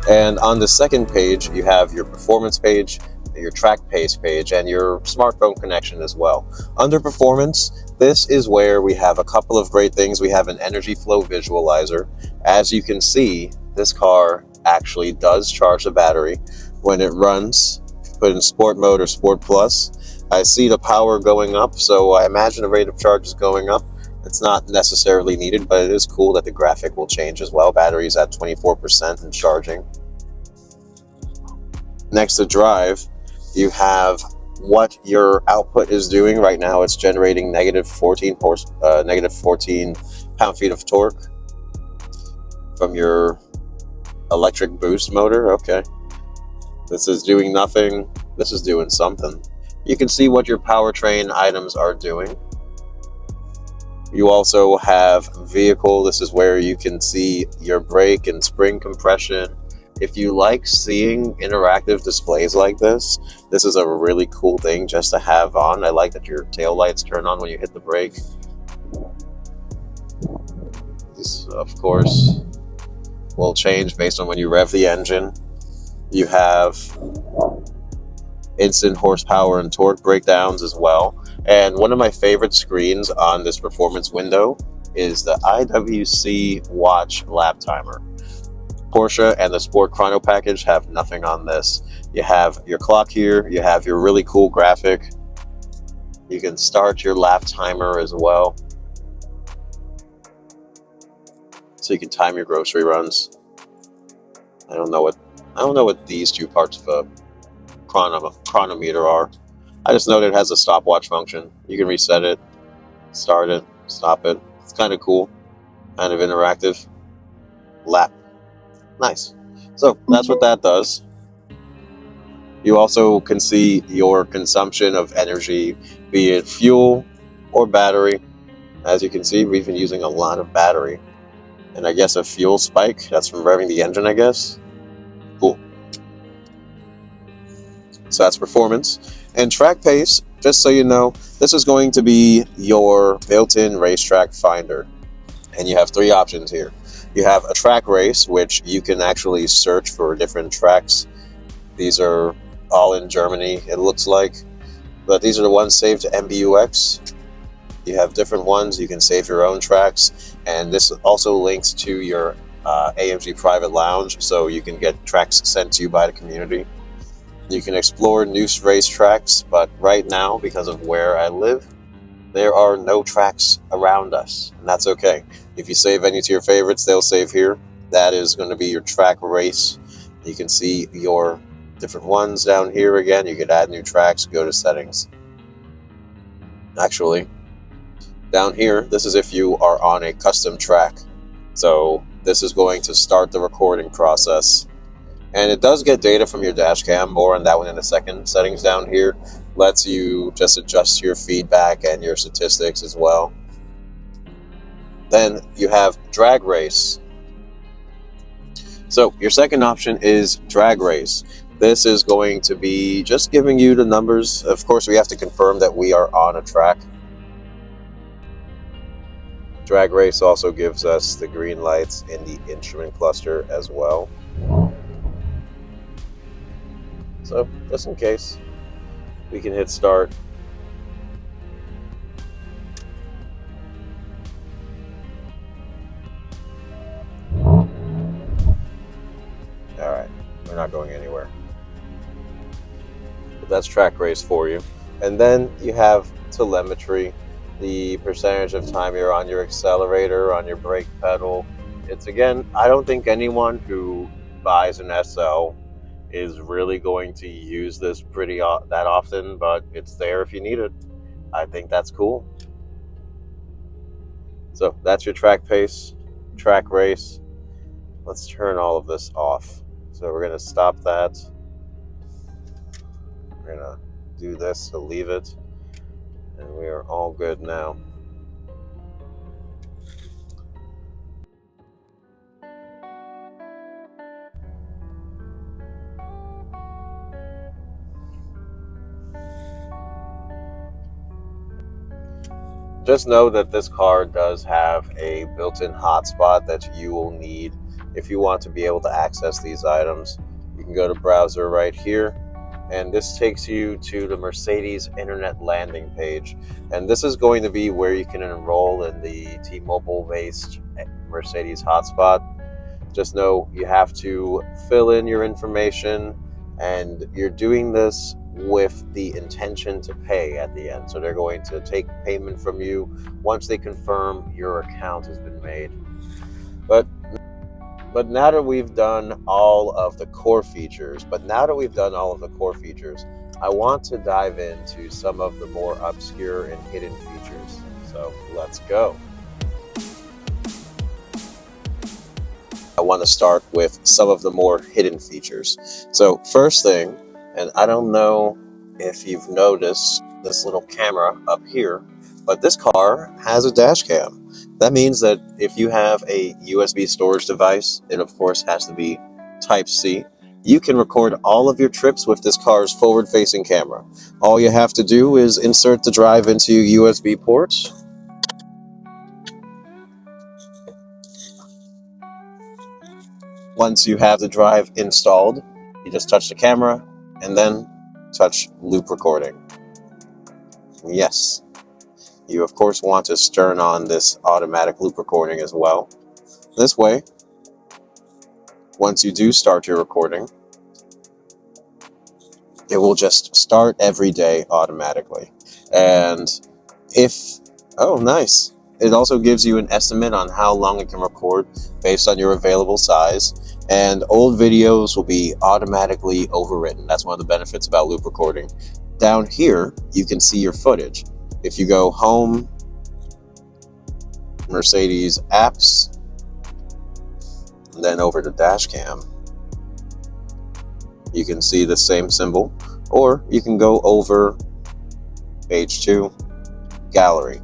And on the second page, you have your performance page, your track pace page, and your smartphone connection as well. Under performance, this is where we have a couple of great things. We have an energy flow visualizer. As you can see, this car actually does charge the battery when it runs. Put in sport mode or sport plus, I see the power going up, so I imagine the rate of charge is going up. It's not necessarily needed, but it is cool that the graphic will change as well. Battery's at 24% and charging. Next to drive, you have what your output is doing. Right now it's generating negative 14 pound-feet of torque from your electric boost motor. Okay. This is doing nothing. This is doing something. You can see what your powertrain items are doing. You also have vehicle. This is where you can see your brake and spring compression. If you like seeing interactive displays like this is a really cool thing just to have on. I like that your tail lights turn on when you hit the brake. This, of course, will change based on when you rev the engine. You have instant horsepower and torque breakdowns as well. And one of my favorite screens on this performance window is the IWC watch lap timer. Porsche and the Sport Chrono package have nothing on this. You have your clock here, you have your really cool graphic. You can start your lap timer as well, so you can time your grocery runs. I don't know what these two parts of a chronometer are. I just know that it has a stopwatch function. You can reset it, start it, stop it. It's kind of cool, kind of interactive. Lap. Nice. So that's what that does. You also can see your consumption of energy, be it fuel or battery. As you can see, we've been using a lot of battery. And I guess a fuel spike. That's from revving the engine, I guess. Cool. So that's performance. And track pace, just so you know, this is going to be your built-in racetrack finder. And you have three options here. You have a track race, which you can actually search for different tracks. These are all in Germany, it looks like. But these are the ones saved to MBUX. You have different ones. You can save your own tracks. And this also links to your AMG private lounge, so you can get tracks sent to you by the community. You can explore new racetracks, but right now, because of where I live, there are no tracks around us, and that's okay. If you save any to your favorites, they'll save here. That is going to be your track race. You can see your different ones down here again. You could add new tracks, go to settings. Actually, down here, this is if you are on a custom track. So this is going to start the recording process. And it does get data from your Dashcam, more on that one in a second. Settings down here lets you just adjust your feedback and your statistics as well. Then you have drag race. So your second option is drag race. This is going to be just giving you the numbers. Of course, we have to confirm that we are on a track. Drag race also gives us the green lights in the instrument cluster as well. So, just in case, we can hit start. Alright, we're not going anywhere. But that's track race for you. And then you have telemetry, the percentage of time you're on your accelerator, on your brake pedal. It's again, I don't think anyone who buys an SL is really going to use this that often, but it's there if you need it. I think that's cool. So that's your track pace, track race. Let's turn all of this off. So we're going to stop that. We're going to do this to leave it. And we are all good now. Just know that this car does have a built-in hotspot that you will need if you want to be able to access these items. You can go to browser right here, and this takes you to the Mercedes internet landing page. And this is going to be where you can enroll in the T-Mobile based Mercedes hotspot. Just know you have to fill in your information, and you're doing this with the intention to pay at the end. So they're going to take payment from you once they confirm your account has been made. But now that we've done all of the core features, I want to dive into some of the more obscure and hidden features. So let's go. I want to start with some of the more hidden features. So first thing, and I don't know if you've noticed this little camera up here, But this car has a dash cam. That means that if you have a USB storage device, it of course has to be Type-C. You can record all of your trips with this car's forward-facing camera. All you have to do is insert the drive into your USB ports. Once you have the drive installed, you just touch the camera and then touch loop recording. Yes, you of course want to turn on this automatic loop recording as well. This way, once you do start your recording, it will just start every day automatically. And oh nice, it also gives you an estimate on how long it can record based on your available size, and old videos will be automatically overwritten. That's one of the benefits about loop recording. Down here, you can see your footage. If you go home, Mercedes apps, and then over to Dashcam, you can see the same symbol, or you can go over page 2, gallery,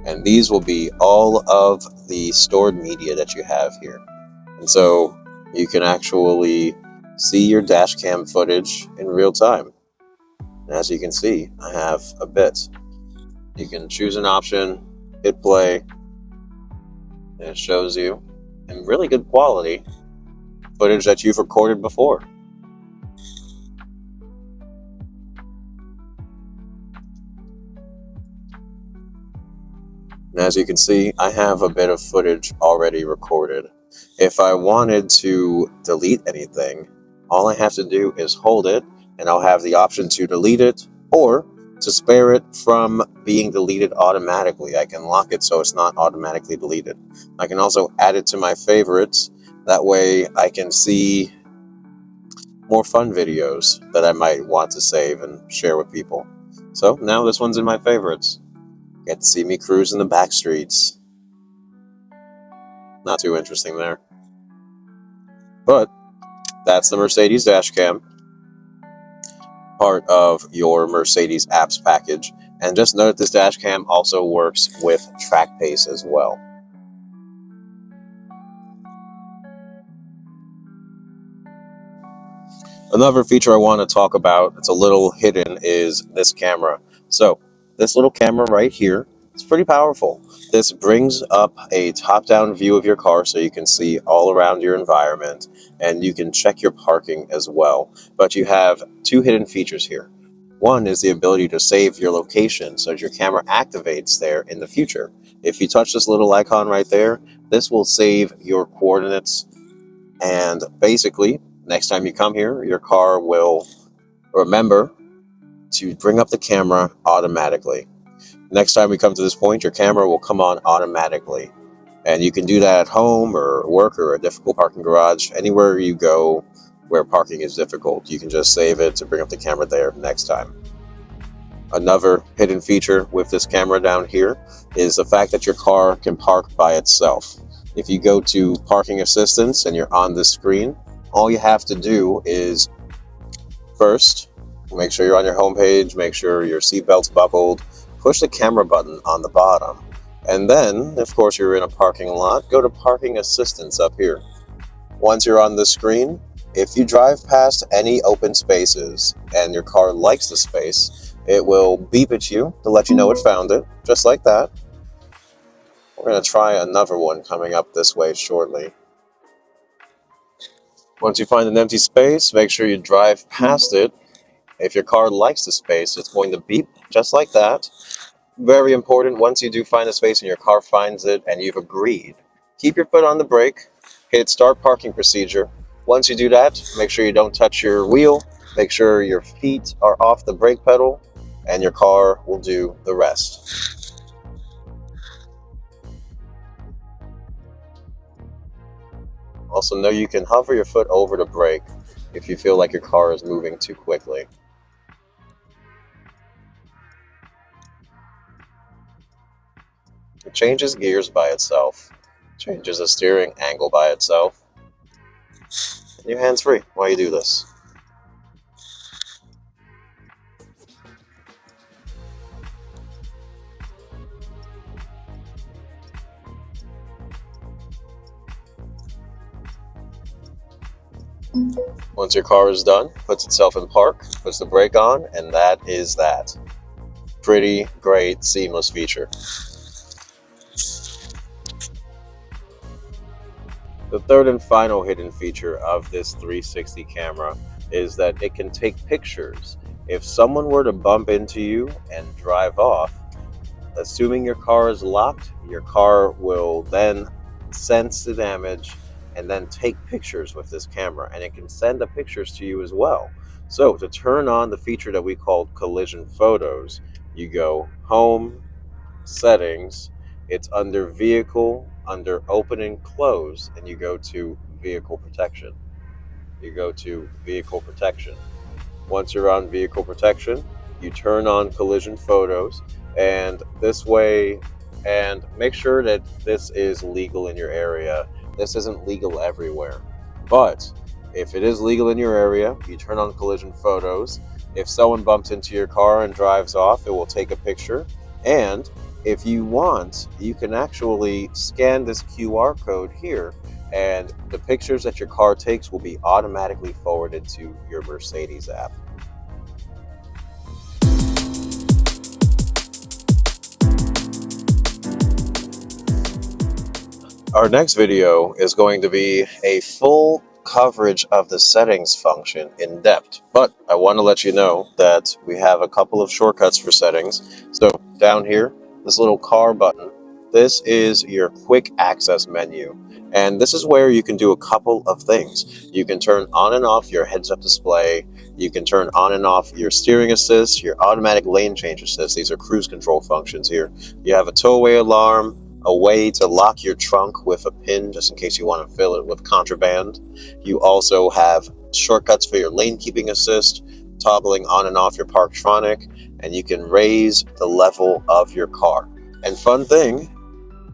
and these will be all of the stored media that you have here. And so you can actually see your Dashcam footage in real time. And as you can see, I have a bit. You can choose an option, hit play, and it shows you in really good quality footage that you've recorded before. And as you can see, I have a bit of footage already recorded. If I wanted to delete anything, all I have to do is hold it, and I'll have the option to delete it, or to spare it from being deleted automatically. I can lock it so it's not automatically deleted. I can also add it to my favorites. That way I can see more fun videos that I might want to save and share with people. So now this one's in my favorites. Get to see me cruise in the back streets. Not too interesting there. But that's the Mercedes Dashcam, part of your Mercedes apps package. And just note this Dashcam also works with track pace as well. Another feature I want to talk about, it's a little hidden, is this camera. So this little camera right here, it's pretty powerful. This brings up a top-down view of your car so you can see all around your environment, and you can check your parking as well. But you have two hidden features here. One is the ability to save your location so that your camera activates there in the future. If you touch this little icon right there, this will save your coordinates, and basically, next time you come here, your car will remember to bring up the camera automatically. Next time we come to this point, your camera will come on automatically. And you can do that at home or work or a difficult parking garage. Anywhere you go where parking is difficult, you can just save it to bring up the camera there next time. Another hidden feature with this camera down here is the fact that your car can park by itself. If you go to parking assistance and you're on this screen, all you have to do is first make sure you're on your home page, make sure your seatbelt's buckled, push the camera button on the bottom, and then, of course, you're in a parking lot, go to parking assistance up here. Once you're on the screen, if you drive past any open spaces and your car likes the space, it will beep at you to let you know it found it, just like that. We're going to try another one coming up this way shortly. Once you find an empty space, make sure you drive past it. If your car likes the space, it's going to beep just like that. Very important, once you do find a space and your car finds it and you've agreed, keep your foot on the brake, hit start parking procedure. Once you do that, make sure you don't touch your wheel, make sure your feet are off the brake pedal, and your car will do the rest. Also know you can hover your foot over the brake if you feel like your car is moving too quickly. It changes gears by itself, changes the steering angle by itself. And you're hands-free while you do this. Once your car is done, puts itself in park, puts the brake on, and that is that. Pretty great, seamless feature. The third and final hidden feature of this 360 camera is that it can take pictures. If someone were to bump into you and drive off, assuming your car is locked, your car will then sense the damage and then take pictures with this camera, and it can send the pictures to you as well. So to turn on the feature that we call collision photos, you go home, settings, it's under vehicle, under open and close, and you go to vehicle protection. You go to vehicle protection. Once you're on vehicle protection, you turn on collision photos, and this way, and make sure that this is legal in your area. This isn't legal everywhere, but if it is legal in your area, you turn on collision photos. If someone bumps into your car and drives off, it will take a picture, and if you want, you can actually scan this QR code here, and the pictures that your car takes will be automatically forwarded to your Mercedes app. Our next video is going to be a full coverage of the settings function in depth, but I want to let you know that we have a couple of shortcuts for settings. So down here, this little car button, this is your quick access menu, and this is where you can do a couple of things. You can turn on and off your heads-up display, you can turn on and off your steering assist, your automatic lane change assist. These are cruise control functions here. You have a towaway alarm, a way to lock your trunk with a pin just in case you want to fill it with contraband. You also have shortcuts for your lane keeping assist, toggling on and off your Parktronic, and you can raise the level of your car. And fun thing,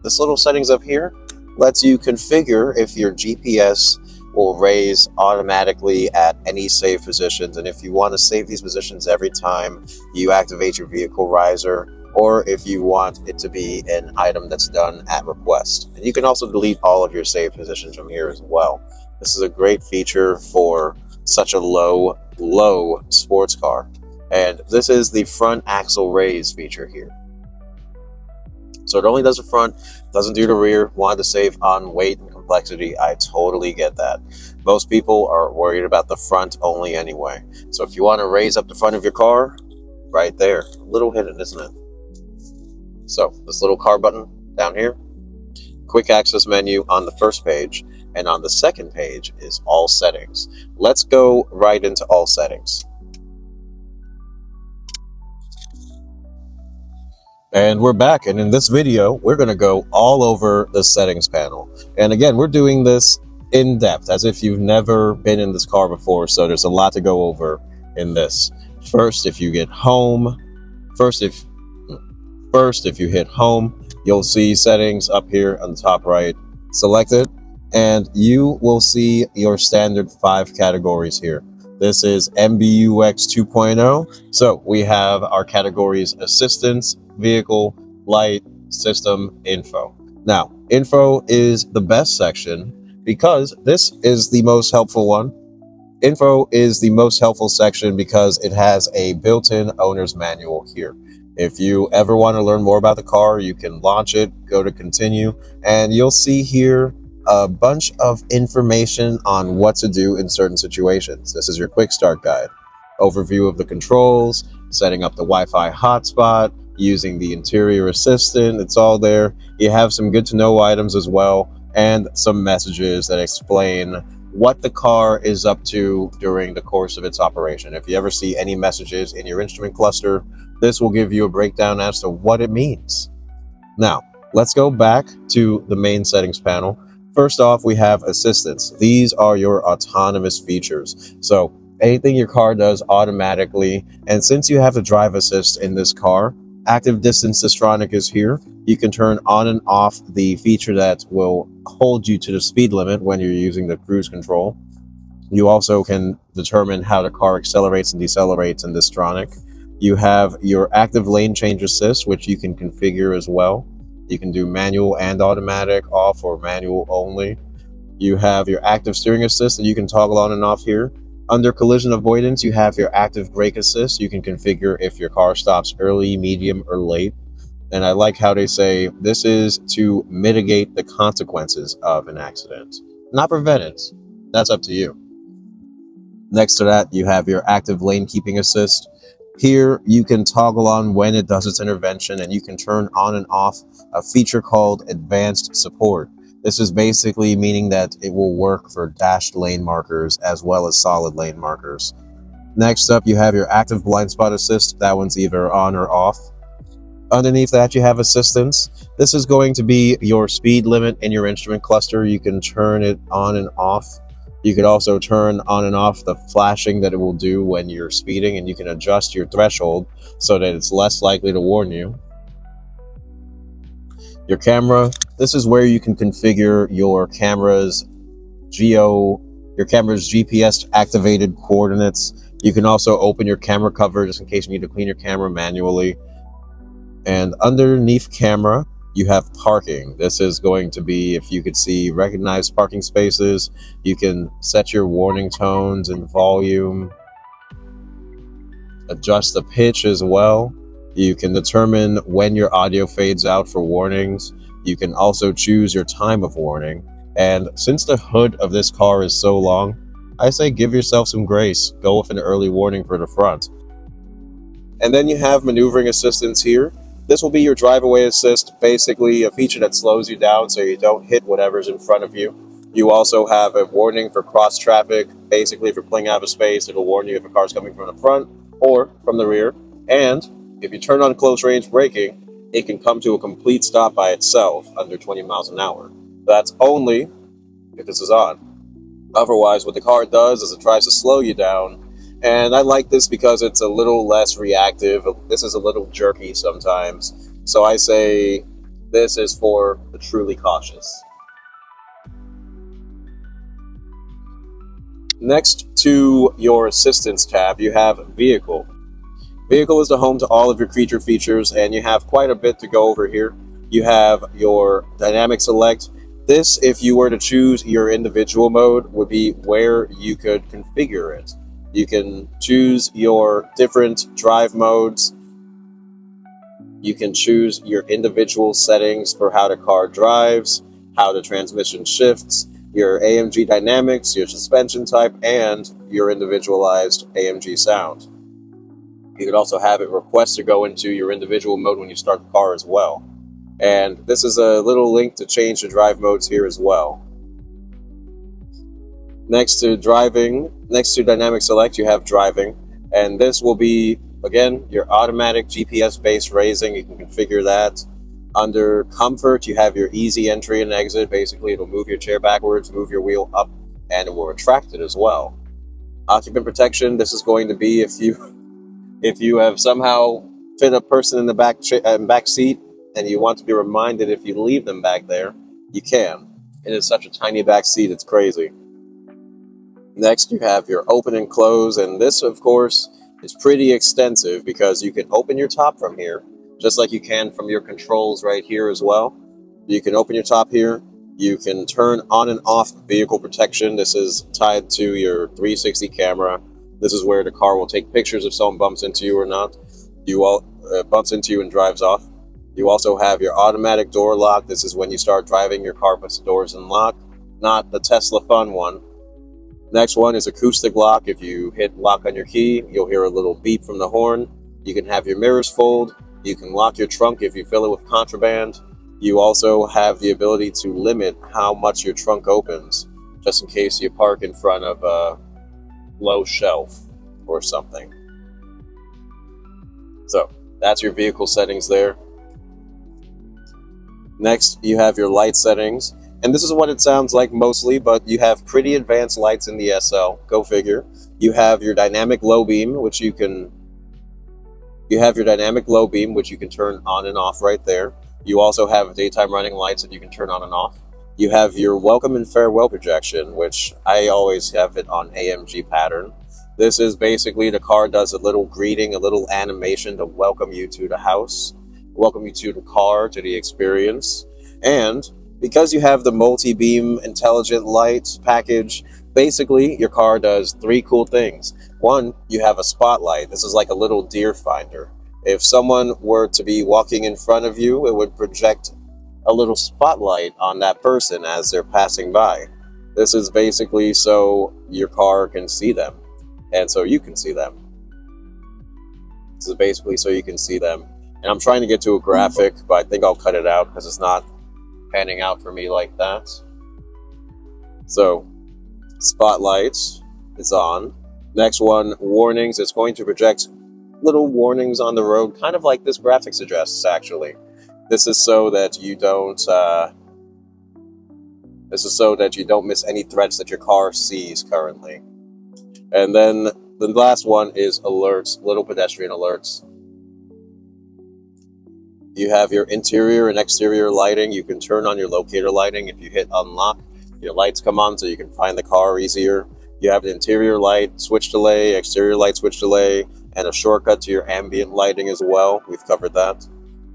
this little settings up here lets you configure if your GPS will raise automatically at any save positions, and if you want to save these positions every time you activate your vehicle riser, or if you want it to be an item that's done at request. And you can also delete all of your saved positions from here as well. This is a great feature for such a low sports car. And this is the front axle raise feature here. So it only does the front, doesn't do the rear. Wanted to save on weight and complexity. I totally get that. Most people are worried about the front only anyway. So if you want to raise up the front of your car, right there. A little hidden, isn't it? So this little car button down here, quick access menu on the first page, and on the second page is all settings. Let's go right into all settings. And we're back, and in this video, we're going to go all over the settings panel. And again, we're doing this in depth, as if you've never been in this car before, so there's a lot to go over in this. First, if you hit home, if you hit home, you'll see settings up here on the top right. Select it, and you will see your standard 5 categories here. This is MBUX 2.0. So we have our categories: assistance, vehicle, light, system, info. Now, info is the best section because this is the most helpful one. Info is the most helpful section because it has a built-in owner's manual here. If you ever want to learn more about the car, you can launch it, go to continue, and you'll see here a bunch of information on what to do in certain situations. This is your quick start guide. Overview of the controls, setting up the Wi-Fi hotspot, using the interior assistant, it's all there. You have some good to know items as well, and some messages that explain what the car is up to during the course of its operation. If you ever see any messages in your instrument cluster, this will give you a breakdown as to what it means. Now, let's go back to the main settings panel. First off, we have assistance. These are your autonomous features. So anything your car does automatically, and since you have the drive assist in this car, active distance Distronic is here. You can turn on and off the feature that will hold you to the speed limit when you're using the cruise control. You also can determine how the car accelerates and decelerates in Distronic. You have your active lane change assist, which you can configure as well. You can do manual and automatic, off or manual only. You have your active steering assist that you can toggle on and off here. Under collision avoidance, you have your active brake assist. You can configure if your car stops early, medium, or late. And I like how they say this is to mitigate the consequences of an accident, not prevent it. That's up to you. Next to that, you have your active lane keeping assist. Here, you can toggle on when it does its intervention, and you can turn on and off a feature called advanced support. This is basically meaning that it will work for dashed lane markers as well as solid lane markers. Next up, you have your active blind spot assist. That one's either on or off. Underneath that, you have assistance. This is going to be your speed limit in your instrument cluster. You can turn it on and off. You can also turn on and off the flashing that it will do when you're speeding, and you can adjust your threshold so that it's less likely to warn you. Your camera. This is where you can configure your camera's GPS activated coordinates. You can also open your camera cover just in case you need to clean your camera manually. And underneath camera, you have parking. This is going to be, if you could see recognized parking spaces, you can set your warning tones and volume, adjust the pitch as well. You can determine when your audio fades out for warnings. You can also choose your time of warning. And since the hood of this car is so long, I say give yourself some grace. Go with an early warning for the front. And then you have maneuvering assistance here. This will be your drive-away assist, basically a feature that slows you down so you don't hit whatever's in front of you. You also have a warning for cross traffic. Basically, if you're pulling out of a space, it'll warn you if a car's coming from the front or from the rear. And if you turn on close range braking, it can come to a complete stop by itself under 20 miles an hour. That's only if this is on. Otherwise, what the car does is it tries to slow you down. And I like this because it's a little less reactive. This is a little jerky sometimes. So I say this is for the truly cautious. Next to your assistance tab, you have Vehicle. Vehicle is the home to all of your creature features, and you have quite a bit to go over here. You have your dynamic select. This, if you were to choose your individual mode, would be where you could configure it. You can choose your different drive modes. You can choose your individual settings for how the car drives, how the transmission shifts, your AMG dynamics, your suspension type, and your individualized AMG sound. You could also have it request to go into your individual mode when you start the car as well. And this is a little link to change the drive modes here as well. Next to dynamic select, you have driving, and this will be, again, your automatic GPS-based raising. You can configure that. Under comfort, you have your easy entry and exit. Basically, it'll move your chair backwards, move your wheel up, and it will retract it as well. Occupant protection, this is going to be if you have somehow fit a person in the back seat and you want to be reminded if you leave them back there, you can. It is such a tiny back seat, it's crazy. Next, you have your open and close, and this, of course, is pretty extensive because you can open your top from here, just like you can from your controls right here as well. You can open your top here. You can turn on and off vehicle protection. This is tied to your 360 camera. This is where the car will take pictures if someone bumps into you or not. Bumps into you and drives off. You also have your automatic door lock. This is when you start driving, your car puts the doors in lock, not the Tesla fun one. Next one is acoustic lock. If you hit lock on your key, you'll hear a little beep from the horn. You can have your mirrors fold. You can lock your trunk if you fill it with contraband. You also have the ability to limit how much your trunk opens, just in case you park in front of a low shelf or something. So that's your vehicle settings there. Next, you have your light settings. And this is what it sounds like mostly, but you have pretty advanced lights in the SL. Go figure. You have your dynamic low beam, which you can turn on and off right there. You also have daytime running lights that you can turn on and off. You have your welcome and farewell projection, which I always have it on AMG pattern. This is basically the car does a little greeting, a little animation to welcome you to the house, welcome you to the car, to the experience. And Because you have the multi-beam intelligent lights package, basically your car does three cool things. One, you have a spotlight. This is like a little deer finder. If someone were to be walking in front of you, it would project a little spotlight on that person as they're passing by. This is basically so your car can see them, and so you can see them. This is basically so you can see them. And I'm trying to get to a graphic, but I think I'll cut it out because it's not panning out for me like that. So, spotlight is on. Next one, warnings. It's going to project little warnings on the road, kind of like this graphic suggests, actually. This is so that you don't miss any threats that your car sees currently. And then the last one is alerts, little pedestrian alerts. You have your interior and exterior lighting. You can turn on your locator lighting. If you hit unlock, your lights come on so you can find the car easier. You have an interior light switch delay, exterior light switch delay, and a shortcut to your ambient lighting as well. We've covered that.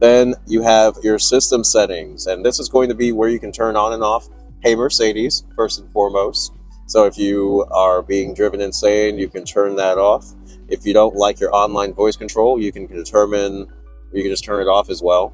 Then you have your system settings, and this is going to be where you can turn on and off Hey Mercedes, first and foremost. So if you are being driven insane, you can turn that off. If you don't like your online voice control, you can just turn it off as well.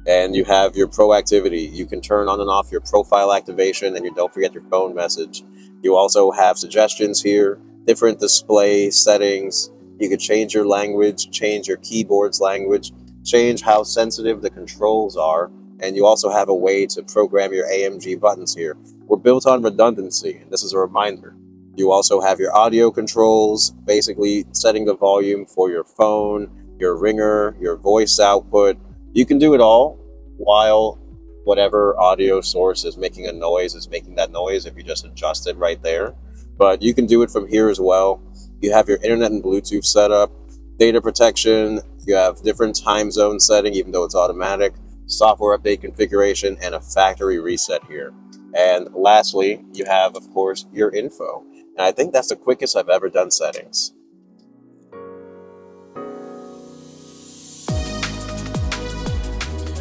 And you have your proactivity. You can turn on and off your profile activation, and you don't forget your phone message. You also have suggestions here, different display settings. You can change your language, change your keyboard's language, change how sensitive the controls are, and you also have a way to program your AMG buttons here. We're built on redundancy, and this is a reminder. You also have your audio controls, basically setting the volume for your phone, your ringer, your voice output. You can do it all while whatever audio source is making a noise is making that noise if you just adjust it right there. But you can do it from here as well. You have your internet and Bluetooth setup, data protection, you have different time zone setting even though it's automatic, software update configuration, and a factory reset here. And lastly, you have, of course, your info. And I think that's the quickest I've ever done settings.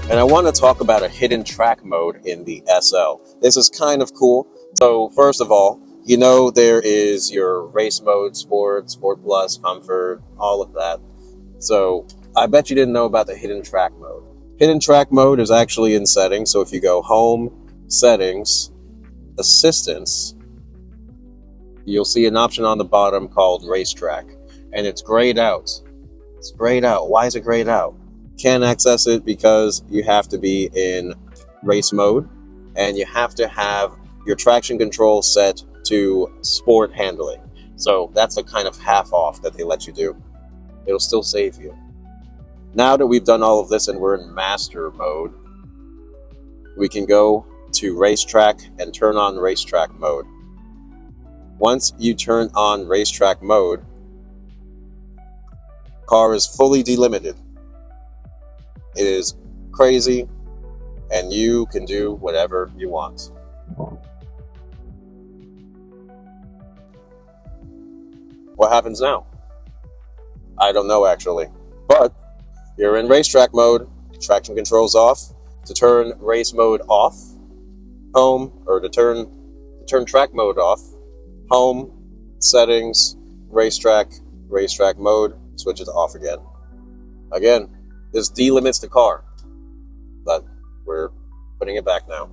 And I want to talk about a hidden track mode in the SL. This is kind of cool. So first of all, there is your race mode, sport plus, comfort, all of that. So I bet you didn't know about the hidden track mode. Hidden track mode is actually in settings. So if you go home, settings, assistance, you'll see an option on the bottom called racetrack. And it's grayed out. It's grayed out. Why is it grayed out? Can't access it because you have to be in race mode and you have to have your traction control set to sport handling. So that's the kind of half off that they let you do. It'll still save you. Now that we've done all of this and we're in master mode, we can go to racetrack and turn on racetrack mode. Once you turn on racetrack mode, car is fully delimited. It is crazy, and you can do whatever you want. What happens now? I don't know actually, but you're in racetrack mode, traction controls off. To turn race mode off, home, or to turn track mode off, home, settings, racetrack mode, switch it to off again. Again, this delimits the car, but we're putting it back now.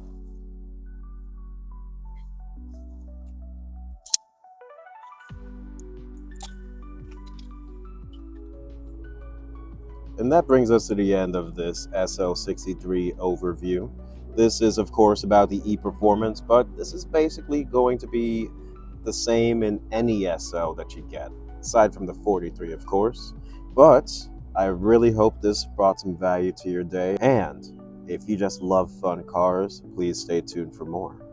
And that brings us to the end of this SL63 overview. This is, of course, about the e-performance, but this is basically going to be the same in any SL that you get, aside from the 43, of course. But I really hope this brought some value to your day, and if you just love fun cars, please stay tuned for more.